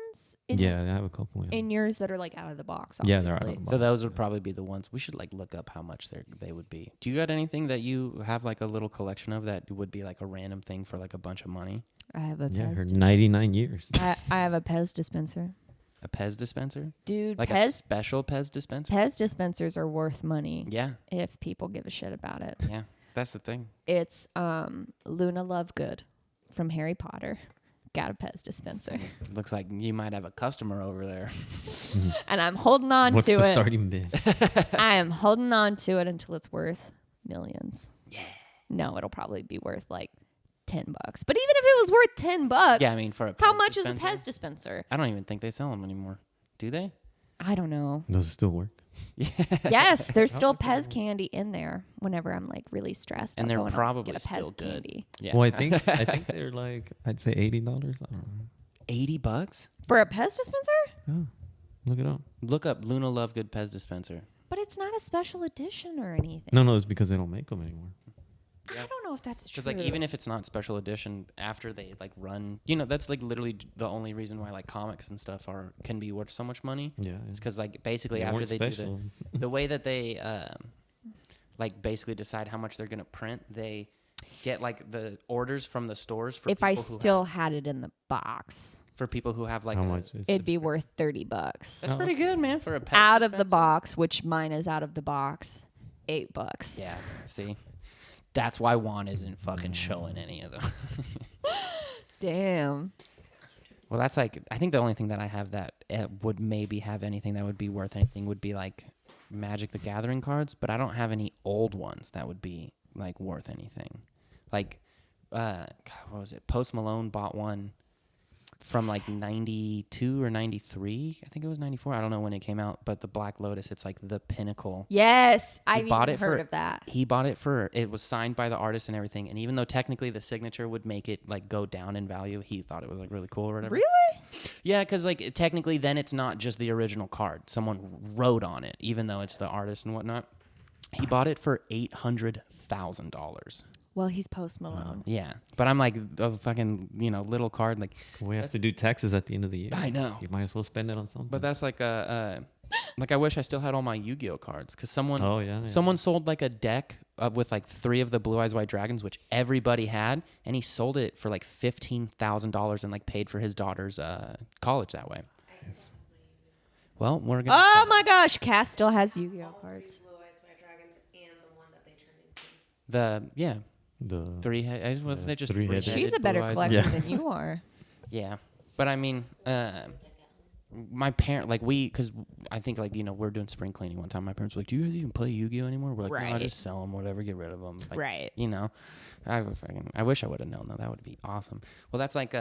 In Yeah, I have a couple. Yeah. In yours that are like out of the box. Yeah, Obviously. they're out of the box. So those would probably be the ones we should like look up how much they would be. Do you got anything that you have like a little collection of that would be like a random thing for like a bunch of money? I have a Yeah, Pez. her 99 years. I have a Pez dispenser. A Pez dispenser? Dude, Like a Pez special Pez dispenser? Pez dispensers are worth money Yeah. if people give a shit about it. Yeah. That's the thing. It's Luna Lovegood from Harry Potter. Got a Pez dispenser. Looks like you might have a customer over there. And I'm holding on What's to the it. starting bid? I am holding on to it until it's worth millions. Yeah. No, it'll probably be worth like $10. But even if it was worth $10, Yeah, I mean for a how Pez much is dispenser? a Pez dispenser? I don't even think they sell them anymore. Do they? I don't know. Does it still work? Yes, there's still Pez candy in there whenever I'm like really stressed. And I'll they're go I'll probably get a Pez still good. candy. Yeah. Well, I think they're like I'd say $80. I don't know. $80? For a Pez dispenser? Oh, look it up. Look up Luna Lovegood Pez dispenser. But it's not a special edition or anything. No, it's because they don't make them anymore. I don't know if that's true. Because like even if it's not special edition, after they like run, that's like literally the only reason why like comics and stuff can be worth so much money. Yeah. It's because like basically They after weren't they special. do the way that they like basically decide how much they're gonna print, they get like the orders from the stores for if I people who still had it in the box, for people who have like How much is it'd be worth $30. That's pretty good, man, for a Pez Out of the dispenser. box, which mine is out of the box, $8. Yeah, see, that's why Juan isn't fucking showing any of them. Damn. Well, that's like I think the only thing that I have that would maybe have anything that would be worth anything would be like Magic the Gathering cards, but I don't have any old ones that would be like worth anything. Like, God, what was it? Post Malone bought one from like 92 or 93. I think it was 94. I don't know when it came out, but the Black Lotus, it's like the pinnacle. Yes, I've bought even it heard for- of that. He bought it it was signed by the artist and everything. And even though technically the signature would make it like go down in value, he thought it was like really cool or whatever. Really? Yeah, because like technically then it's not just the original card. Someone wrote on it, even though it's the artist and whatnot. He bought it for $800,000. Well, he's Post Malone. Yeah, but I'm like a fucking little card like. We have to do taxes at the end of the year. I know. You might as well spend it on something. But that's like like I wish I still had all my Yu-Gi-Oh cards because someone yeah. someone sold like a deck with like 3 of the Blue Eyes White Dragons, which everybody had, and he sold it for like $15,000 and like paid for his daughter's college that way. Well, we're gonna. Oh my gosh, Cass still has Yu-Gi-Oh cards. Blue Eyes White Dragons and the one that they turned into. The 3 wasn't it just three-headed. She's a better collector Yeah. than you are. Yeah, but I mean, my parent because I think like we're doing spring cleaning one time. My parents were like, "Do you guys even play Yu-Gi-Oh anymore?" We're like, "No, I Right. just sell them, whatever, get rid of them." Like, Right. I wish I would have known though. That would be awesome. Well, that's like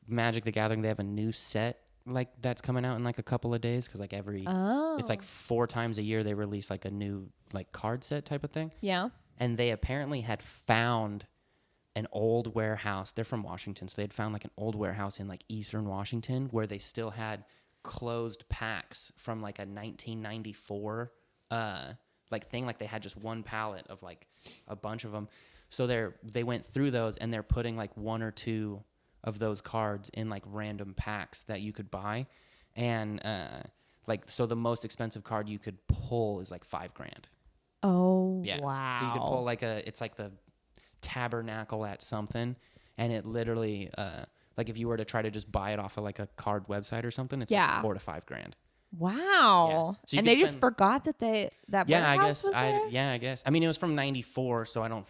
Magic the Gathering. They have a new set like that's coming out in like a couple of days because like it's like 4 times a year they release like a new like card set type of thing. Yeah. And they apparently had found an old warehouse. They're from Washington, so they had found like an old warehouse in like Eastern Washington where they still had closed packs from like a 1994 like thing. Like they had just one pallet of like a bunch of them. So they went through those and they're putting like 1 or 2 of those cards in like random packs that you could buy, and like so the most expensive card you could pull is like $5,000. Oh, Yeah. wow. So you could pull like it's like the Tabernacle at something, and it literally like if you were to try to just buy it off of like a card website or something, it's Yeah. like $4,000 to $5,000. Wow. So you And could they just spend- forgot that that Yeah, I warehouse guess. was there? I guess. I mean, it was from '94, so I don't.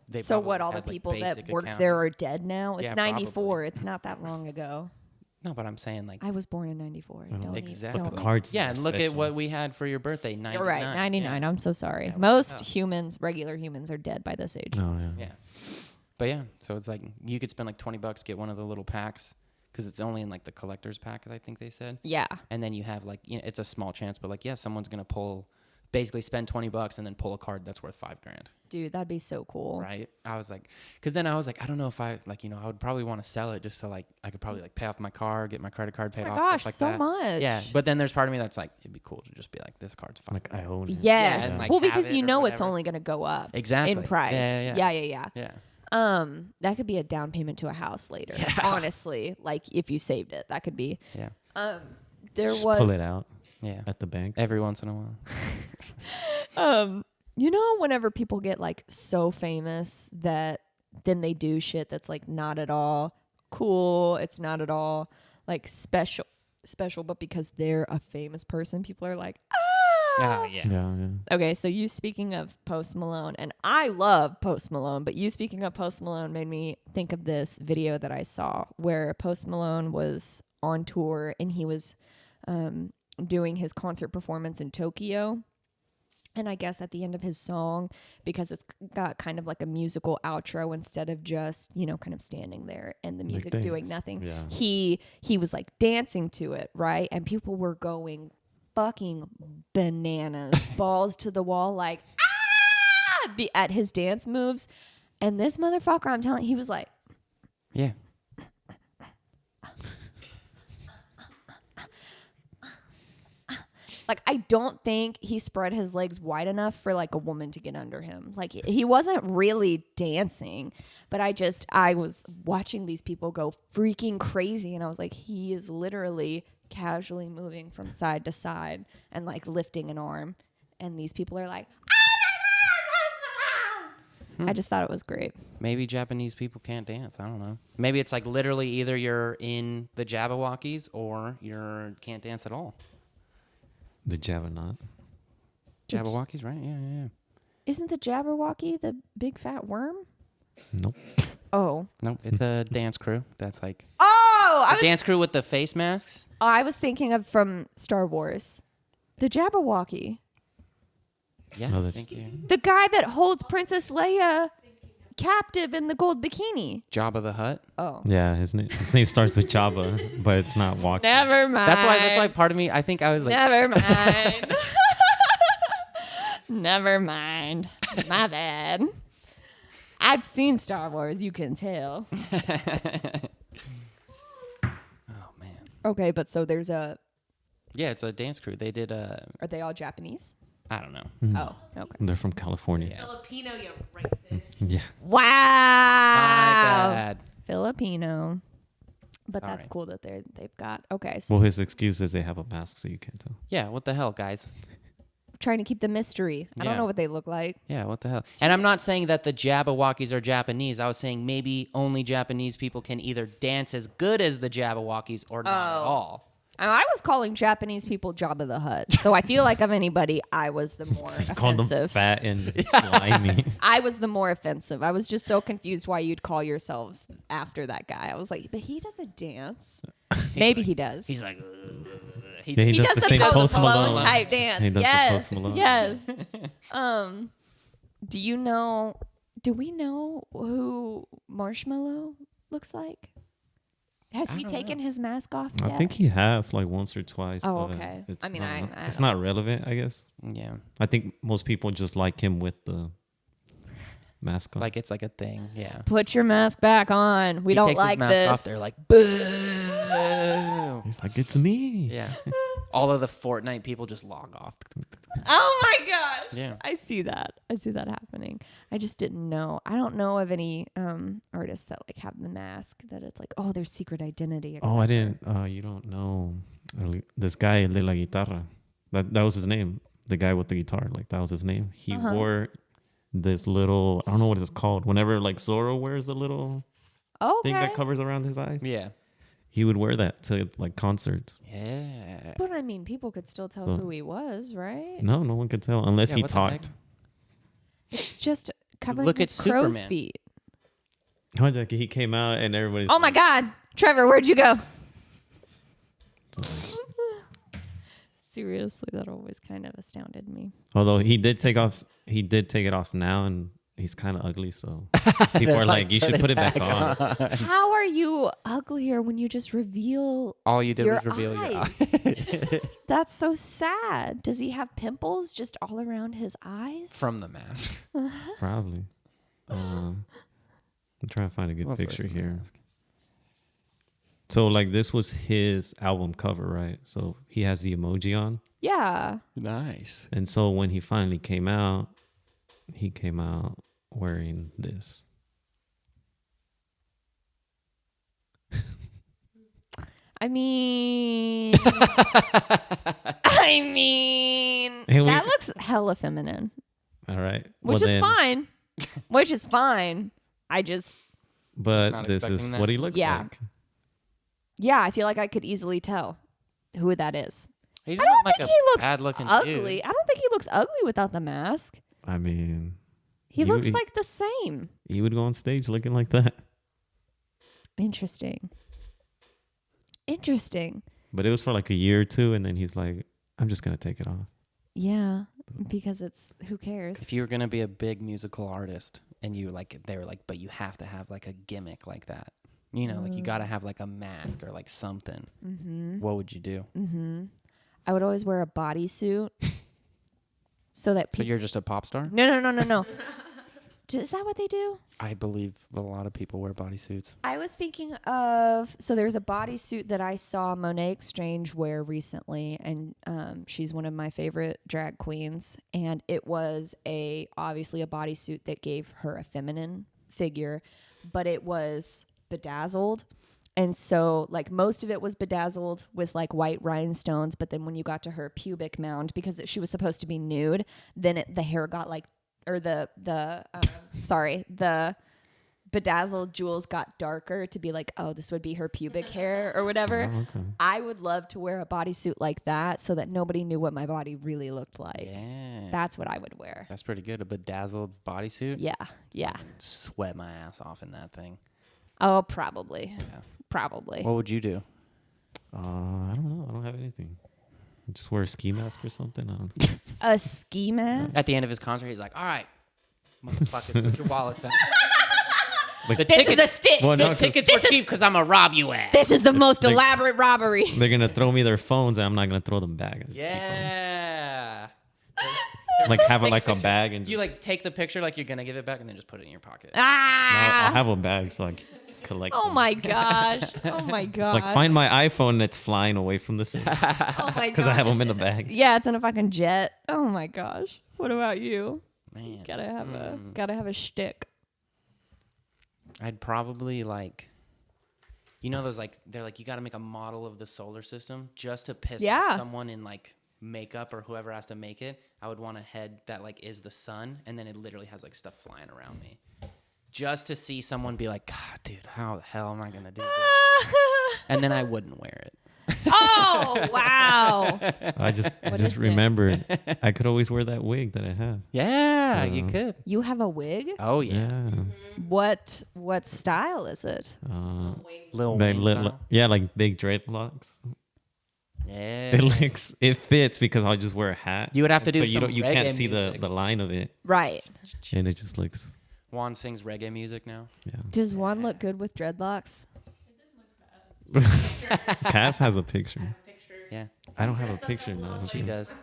They. So probably what? All the had, like, people that basic worked accounting. there are dead now. It's Yeah, 94. probably. It's not that long ago. No, but I'm saying like I was born in 94. Don't exactly. But the cards. Yeah, are and look at special. what we had for your birthday. 99. You're right. 99. Yeah. I'm so sorry. Yeah, what Most the hell? humans, regular humans, are dead by this age. Oh yeah. Yeah. But yeah, so it's like you could spend like $20, get one of the little packs, because it's only in like the collector's pack, I think they said. Yeah. And then you have like, it's a small chance, but like, yeah, someone's gonna basically spend $20 and then pull a card that's worth $5,000. Dude, that'd be so cool. Right. I was like, because then I was like, I don't know if I like, I would probably want to sell it just to like, I could probably like pay off my car, get my credit card paid Oh my off, gosh, stuff like so that. much. Yeah. But then there's part of me that's like, it'd be cool to just be like, this card's Like I $5,000. own it. Yes. Yeah, and, like, well, have because it you or know it's whatever. only going to go up Exactly. in price. Yeah. Yeah. Yeah. That could be a down payment to a house later. Honestly, like if you saved it, that could be. Yeah. There Just was pull it out Yeah. at the bank. Every once in a while. You know, whenever people get like so famous that then they do shit that's like not at all cool, it's not at all like special, but because they're a famous person, people are like, ah. Oh, yeah. Yeah. Okay, so you speaking of Post Malone, and I love Post Malone, but you speaking of Post Malone made me think of this video that I saw where Post Malone was on tour and he was doing his concert performance in Tokyo. And I guess at the end of his song, because it's got kind of like a musical outro instead of just, kind of standing there and the music doing dance. nothing. Yeah. He was like dancing to it, right? And people were going fucking bananas, balls to the wall, like, at his dance moves. And this motherfucker, I'm telling you, he was like, Yeah. like, I don't think he spread his legs wide enough for like a woman to get under him. Like he wasn't really dancing, but I was watching these people go freaking crazy. And I was like, he is literally casually moving from side to side and like lifting an arm. And these people are like, I just thought it was great. Maybe Japanese people can't dance. I don't know. Maybe it's like literally either you're in the Jabberwockies or you can't dance at all. The Java Jabberwockies, right? Yeah. Isn't the Jabberwocky the big fat worm? Nope. Oh. Nope, it's a dance crew. That's like Oh, dance crew with the face masks. I was thinking of from Star Wars. The Jabberwocky. Yeah, No, that's- thank you. The guy that holds Princess Leia captive in the gold bikini. Jabba the Hutt. Oh. Yeah, his name starts with Java, but it's not walking. Never mind. That's why part of me, I think I was like, Never mind. Never mind. My bad. I've seen Star Wars, you can tell. oh man. Okay, but so there's Yeah, it's a dance crew. They did are they all Japanese? I don't know. Oh, okay. They're from California. Filipino, you racist. Yeah. Wow. My bad. Filipino. But that's Sorry. cool that they've got. Okay, so Well, his excuse is they have a mask, so you can't tell. Yeah, what the hell, guys? trying to keep the mystery. I don't Yeah. know what they look like. Yeah, what the hell? And I'm not saying that the Jabberwockies are Japanese. I was saying maybe only Japanese people can either dance as good as the Jabberwockies or not at all. I was calling Japanese people Jabba the Hutt. So I feel like of anybody, I was the more Called them offensive. fat and slimy. I was the more offensive. I was just so confused why you'd call yourselves after that guy. I was like, but he doesn't dance. Maybe he does. He's like, Yeah, He does the the same Post Post Malone Malone. type dance. He does the Yes. Post Malone. Yes. Do we know who Marshmallow looks like? Has he don't taken his mask off I yet? think he has like once or twice. Oh, but okay. It's I mean, not, I it's don't not relevant, I guess. yeah, I think most people just like him with the mask on. like it's like a thing. Yeah. Put your mask back on. We He don't takes like his mask this. off. They're like, boo. He's like, it's me. Yeah. All of the Fortnite people just log off. Oh my god. Yeah. I see that. I see that happening. I just didn't know. I don't know of any artists that like have the mask that it's like, oh, their secret identity. Oh, I etc. didn't. You don't know this guy, El de la Guitarra. That was his name. The guy with the guitar. Like, that was his name. He wore this little, I don't know what it's called. Whenever like Zorro wears the little thing that Okay. covers around his eyes. Yeah. He would wear that to like concerts. Yeah. But I mean, people could still tell So- who he was, right? No one could tell unless Yeah, he what the heck? talked. It's just covering Look at his crow's Superman. feet. Oh, Jackie, he came out and everybody's Oh my God, Trevor, where'd you go? God. Seriously, that always kind of astounded me. Although he did take it off now, and he's kind of ugly. So people are like, you should put it back on. How are you uglier when you just reveal All you did your was reveal your eyes? eyes. That's so sad. Does he have pimples just all around his eyes? From the mask. Probably. I'm trying to find a good Who else wears picture the here. mask? So like this was his album cover, right? So he has the emoji on. Yeah. Nice. And so when he finally came out wearing this. I mean, Hey, we- that looks hella feminine, All right. which is fine. Which is fine. I just, But Not this is expecting that. what he looks Yeah. like. yeah, I feel like I could easily tell who that is. He's I not don't like think a he looks bad-looking ugly. dude. I don't think he looks ugly without the mask. I mean, He You- looks he- like the same. he would go on stage looking like that. Interesting. Interesting. But it was for like a year or two, and then he's like, I'm just gonna take it off. Yeah, because it's who cares? If you were gonna be a big musical artist and you like, they were like, but you have to have like a gimmick like that. You know, like you gotta have like a mask or like something. Mm-hmm. What would you do? Mm-hmm. I would always wear a bodysuit so that So people. you're just a pop star? No. Is that what they do? I believe a lot of people wear bodysuits. I was thinking of, so there's a bodysuit that I saw Monet Exchange wear recently, and she's one of my favorite drag queens, and it was obviously a bodysuit that gave her a feminine figure, but it was bedazzled. And so like most of it was bedazzled with like white rhinestones, but then when you got to her pubic mound, because she was supposed to be nude, then the hair got like, or the bedazzled jewels got darker to be like, oh, this would be her pubic hair or whatever. Oh, okay. I would love to wear a bodysuit like that so that nobody knew what my body really looked like. Yeah. That's what I would wear. That's pretty good. A bedazzled bodysuit. Yeah. Sweat my ass off in that thing. Oh, probably. Yeah. Probably. What would you do? I don't know. I don't have anything. Just wear a ski mask or something. I don't know. A ski mask? At the end of his concert, he's like, all right, motherfuckers, put your wallets out. Like, The This tickets, is a stick. Well, no, the 'cause tickets were cheap because I'm going to rob you at. This is the most Like- elaborate robbery. they're gonna throw me their phones, and I'm not gonna throw them back. I just keep 'em. Yeah. Like have it Take like a picture. bag and You just, like take the picture like you're going to give it back and then just put it in your pocket. no, Ah! I'll have a bag so I can collect. Oh them. my gosh. Oh my It's god. like find my iPhone that's flying away from the city Oh my because I gosh. have them in the bag. Yeah, it's in a fucking jet. Oh my gosh. What about you? Man. Gotta have a shtick. I'd probably like, you know, those like, they're like, you got to make a model of the solar system just to piss Yeah. off someone in like makeup or whoever has to make it. I would want a head that like is the sun and then it literally has like stuff flying around me. Just to see someone be like, God, dude, how the hell am I going to do this? And then I wouldn't wear it. Oh wow. I just What is it? remembered I could always wear that wig that I have. Yeah, you could. You have a wig? Oh, yeah. What style is it? Lil Like, Wayne style. yeah, like big dreadlocks. Yeah. It fits because I'll just wear a hat. You would have to do so you some don't you can't reggae see music. the line of it, Right. and it just looks Juan sings reggae music now. yeah. Does one look good with dreadlocks? Cass has a picture. Yeah, I don't have a picture now. she does.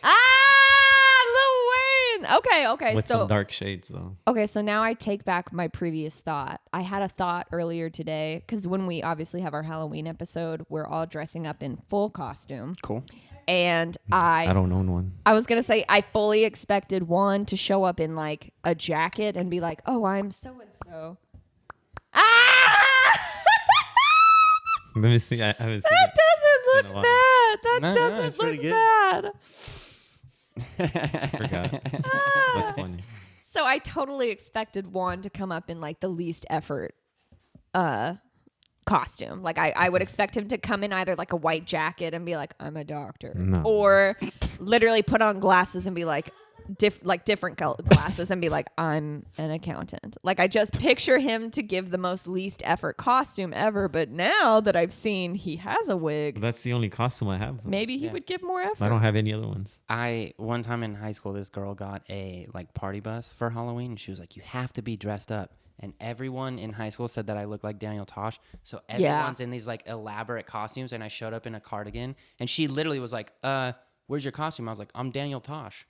Ah, Lil Wayne. Okay. With So some dark shades though. okay, so now I take back my previous thought. I had a thought earlier today because when we obviously have our Halloween episode, we're all dressing up in full costume, Cool. and I don't own one. I was gonna say I fully expected one to show up in like a jacket and be like, "Oh, I'm so and so." Ah! Let me see. I haven't seen That it. doesn't in a look while. bad. That No, doesn't it's pretty look good. bad. I forgot. That's funny. So I totally expected Juan to come up in like the least effort costume. Like I would expect him to come in either like a white jacket and be like, I'm a doctor. No. Or literally put on glasses and be like, different glasses and be like, I'm an accountant. Like I just picture him to give the most least effort costume ever. But now that I've seen he has a wig, That's the only costume I have. maybe he would give more effort. I don't have any other ones. One time in high school, this girl got a like party bus for Halloween, and she was like, "You have to be dressed up." And everyone in high school said that I looked like Daniel Tosh. So everyone's in these like elaborate costumes, and I showed up in a cardigan, and she literally was like, "Where's your costume?" I was like, "I'm Daniel Tosh,"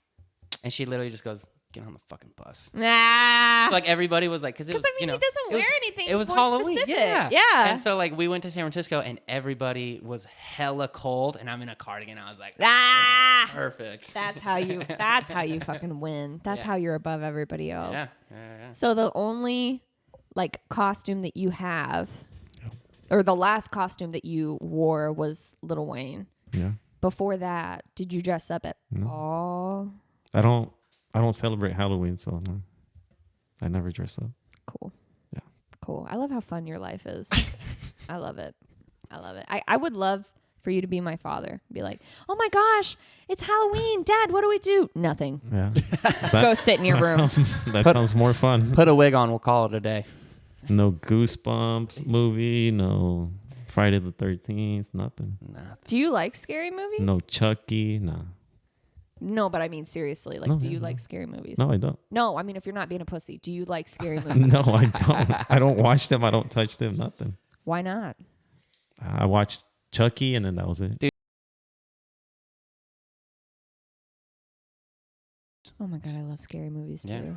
and she literally just goes, "Get on the fucking bus." Nah. So like everybody was like, because it was, I mean, he doesn't it was- wear anything. It was more Halloween, specific. yeah, Yeah. And so like we went to San Francisco, and everybody was hella cold, and I'm in a cardigan. I was like, Ah. perfect. That's how you fucking win. That's Yeah. how you're above everybody else. Yeah. So the only like costume that you have or the last costume that you wore was Lil Wayne. Yeah. Before that, did you dress up at all? I don't celebrate Halloween, so no. I never dress up. Cool. Yeah. Cool. I love how fun your life is. I love it. I would love for you to be my father. Be like, oh my gosh, it's Halloween. Dad, what do we do? Nothing. Yeah. Go sit in your room. That sounds more fun. Put a wig on. We'll call it a day. No Goosebumps movie, no Friday the 13th, nothing. Do you like scary movies? No Chucky, nah. No, but I mean seriously. Like, No, do yeah, you no. like scary movies? No, I don't. No, I mean if you're not being a pussy, do you like scary movies? No, I don't. I don't watch them. I don't touch them, nothing. Why not? I watched Chucky and then that was it. Dude. Oh my god, I love scary movies too. Yeah.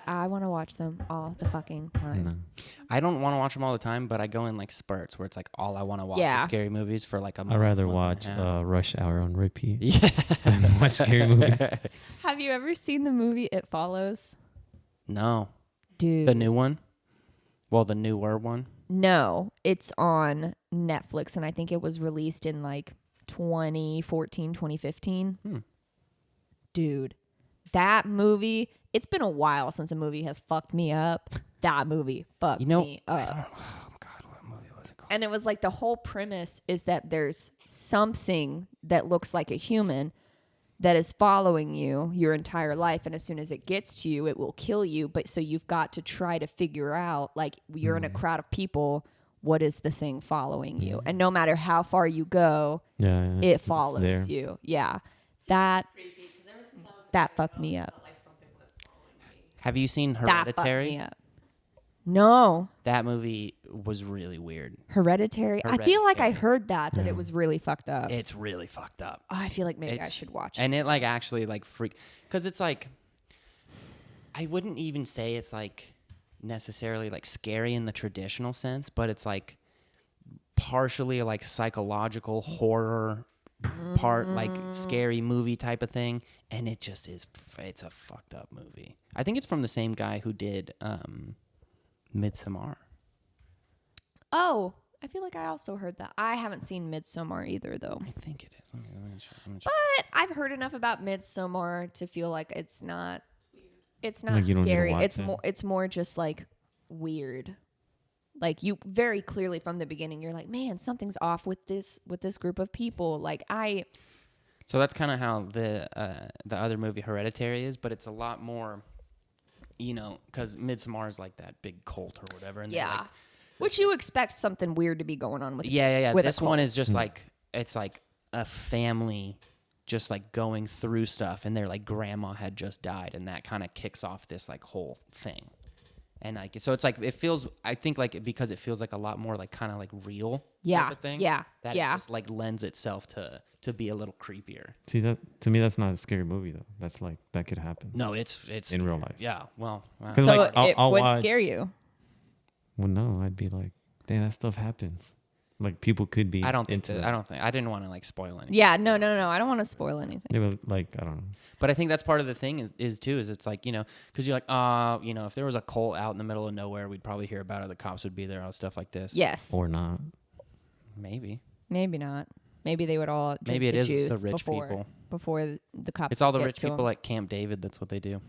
I want to watch them all the fucking time. No. I don't want to watch them all the time, but I go in like spurts where it's like all I want to watch Yeah. is scary movies for like a month. I'd rather month watch and a half. Rush Hour on repeat Yeah. than watch scary movies. Have you ever seen the movie It Follows? No. Dude. The new one? Well, the newer one. No, it's on Netflix and I think it was released in like 2014, 2015. Dude, that movie, it's been a while since a movie has fucked me up. That movie fucked me up. Oh, God, what movie was it called? And it was like the whole premise is that there's something that looks like a human that is following you your entire life. And as soon as it gets to you, it will kill you. But so you've got to try to figure out, like, you're in a crowd of people. What is the thing following you? And no matter how far you go, Yeah, it it's follows there. you. Yeah. That fucked me up. Have you seen That fucked Hereditary? me up. No. That movie was really weird. Hereditary. I feel like I Hereditary. heard that it was really fucked up. It's really fucked up. Oh, I feel like maybe I It's- should watch it. And it like actually like freak, because it's like, I wouldn't even say it's like necessarily like scary in the traditional sense, but it's like partially like psychological horror part, like scary movie type of thing. And it just is, it's a fucked up movie. I think it's from the same guy who did Midsommar. Oh, I feel like I also heard that. I haven't seen Midsommar either, though. I think it is. Let me check. But I've heard enough about Midsommar to feel like it's not Like you don't need to scary. watch It's it. it's more just like weird. Like you very clearly from the beginning, you're like, man, something's off with this group of people. Like So that's kind of how the other movie Hereditary is, but it's a lot more, you know, because Midsommar is like that big cult or whatever. And they're yeah. like, Which you expect something weird to be going on with. yeah. With a This one cult. is just like, it's like a family just like going through stuff, and their like grandma had just died, and that kind of kicks off this like whole thing. And like, so it's like, it feels, I think like, because it feels like a lot more like kind of like real Yeah, type of thing. yeah, That yeah. it just like lends itself to be a little creepier. See, that to me, that's not a scary movie though. That's like that could happen No, it's in real life. Yeah, well, wow. Cause So like, it I'll would watch- scare you. Well, no, I'd be like, damn, that stuff happens. Like people could be. I don't think into that, I didn't want to like spoil anything. Yeah, no. I don't want to spoil anything. They were like, I don't know. But I think that's part of the thing is it's like, you know, because you're like, you know, if there was a cult out in the middle of nowhere, we'd probably hear about it. The cops would be there, all stuff like this. Yes. Or not. Maybe. Maybe not. Maybe they would all drink Maybe it the is the juice rich before, people. before the cops. It's all the get rich to 'em. people at Camp David. That's what they do.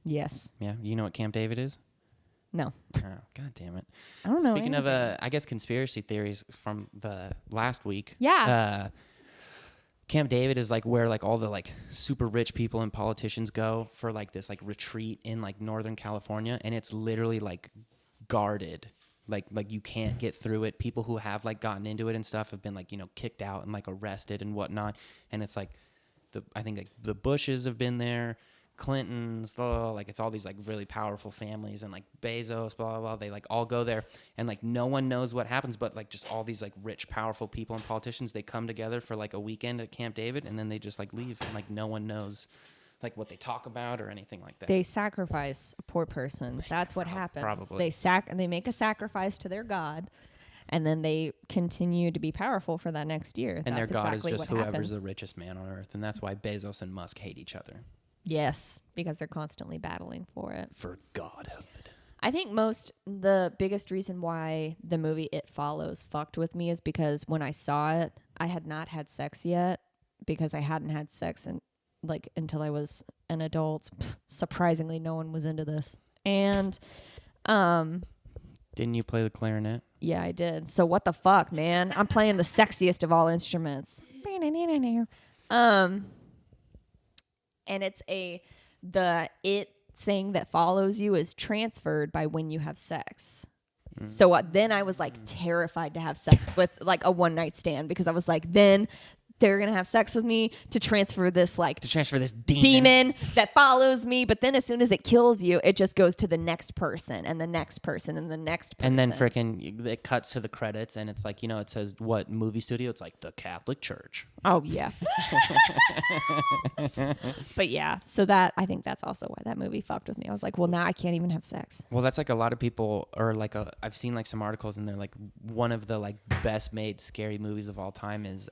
Yes. Yeah. You know what Camp David is? No. Oh, God damn it. I don't know. Speaking of, anything. I guess conspiracy theories from the last week. Yeah. Camp David is like where like all the like super rich people and politicians go for like this like retreat in like Northern California, and it's literally like guarded. Like you can't get through it. People who have like gotten into it and stuff have been like, you know, kicked out and like arrested and whatnot. And it's like I think like the Bushes have been there, Clintons, like it's all these like really powerful families, and like Bezos, blah blah blah. They like all go there, and like no one knows what happens, but like just all these like rich, powerful people and politicians, they come together for like a weekend at Camp David, and then they just like leave, and like no one knows like what they talk about or anything like that. They sacrifice a poor person. That's what happens. Probably. They make a sacrifice to their god, and then they continue to be powerful for that next year. And That's their god exactly is just what whoever's happens. the richest man on earth, and that's why Bezos and Musk hate each other. Yes, because they're constantly battling for it. For godhood. I think the biggest reason why the movie It Follows fucked with me is because when I saw it, I had not had sex yet, because I hadn't had sex until I was an adult. Surprisingly, no one was into this. And Didn't you play the clarinet? yeah, I did. So what the fuck, man? I'm playing the sexiest of all instruments. And it's the it thing that follows you is transferred by when you have sex. So then I was like terrified to have sex with like a one night stand, because I was like, then they're going to have sex with me to transfer this like To transfer this demon. demon that follows me. But then as soon as it kills you, it just goes to the next person and the next person and the next person. And then frickin' it cuts to the credits, and it's like, you know, it says what movie studio? It's like the Catholic Church. Oh, yeah. But yeah, so I think that's also why that movie fucked with me. I was like, well, now I can't even have sex. Well, that's like a lot of people, or like I've seen like some articles, and they're like one of the like best made scary movies of all time is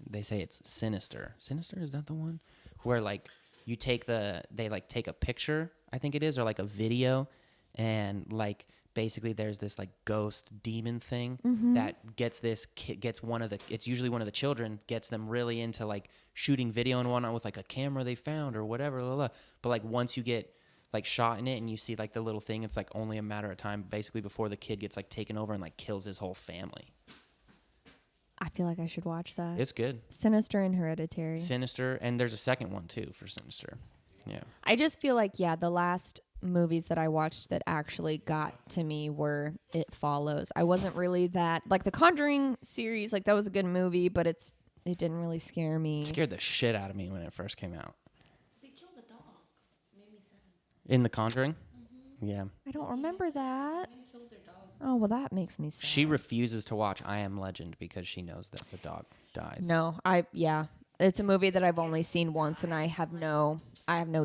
they say it's Sinister. Sinister, is that the one where like they take a picture, I think it is, or like a video, and like basically there's this like ghost demon thing that gets it's usually one of the children, gets them really into like shooting video and whatnot with like a camera they found or whatever, blah, blah. But like once you get like shot in it and you see like the little thing, it's like only a matter of time basically before the kid gets like taken over and like kills his whole family. I feel like I should watch that. It's good. Sinister and Hereditary. Sinister, and there's a second one too for Sinister. Yeah. I just feel like, yeah, the last movies that I watched that actually got to me were It Follows. I wasn't really that, like the Conjuring series, like that was a good movie, but it didn't really scare me. It scared the shit out of me when it first came out. They killed the dog. Made me sad. In The Conjuring? Yeah. I don't remember that. They killed their dog. Oh, well, that makes me sad. She refuses to watch I Am Legend because she knows that the dog dies. No, it's a movie that I've only seen once, and I have no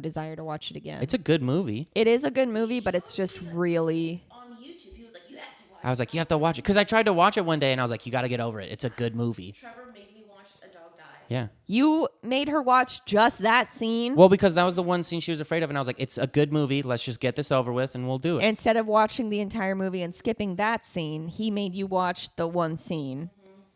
desire to watch it again. It's a good movie. It is a good movie, but it's just really. On YouTube, he was like, you have to watch I was like, you have to watch it. Because I tried to watch it one day, and I was like, you got to get over it. It's a good movie. Trevor made me watch a dog die. Yeah. You made her watch just that scene Well, because that was the one scene she was afraid of, and I was like, it's a good movie. Let's just get this over with, and we'll do it. instead of watching the entire movie and skipping that scene. He made you watch the one scene.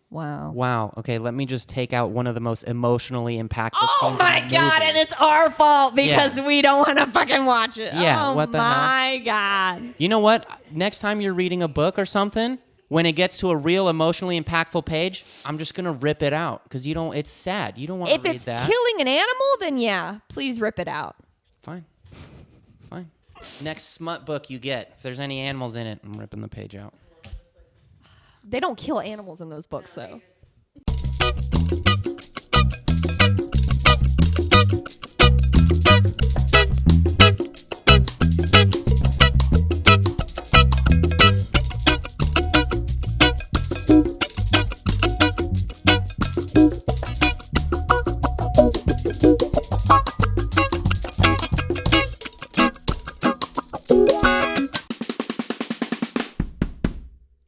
Wow. Wow. Okay, let me just take out one of the most emotionally impactful Oh scenes my in the god, movie. and it's our fault because Yeah. we don't want to fucking watch it. Yeah, Oh what the hell? my god. You know what? Next time you're reading a book or something, when it gets to a real emotionally impactful page, I'm just gonna rip it out because it's sad. You don't want to If read it's that. killing an animal, then yeah, please rip it out. Fine. Next smut book you get, if there's any animals in it, I'm ripping the page out. They don't kill animals in those books though.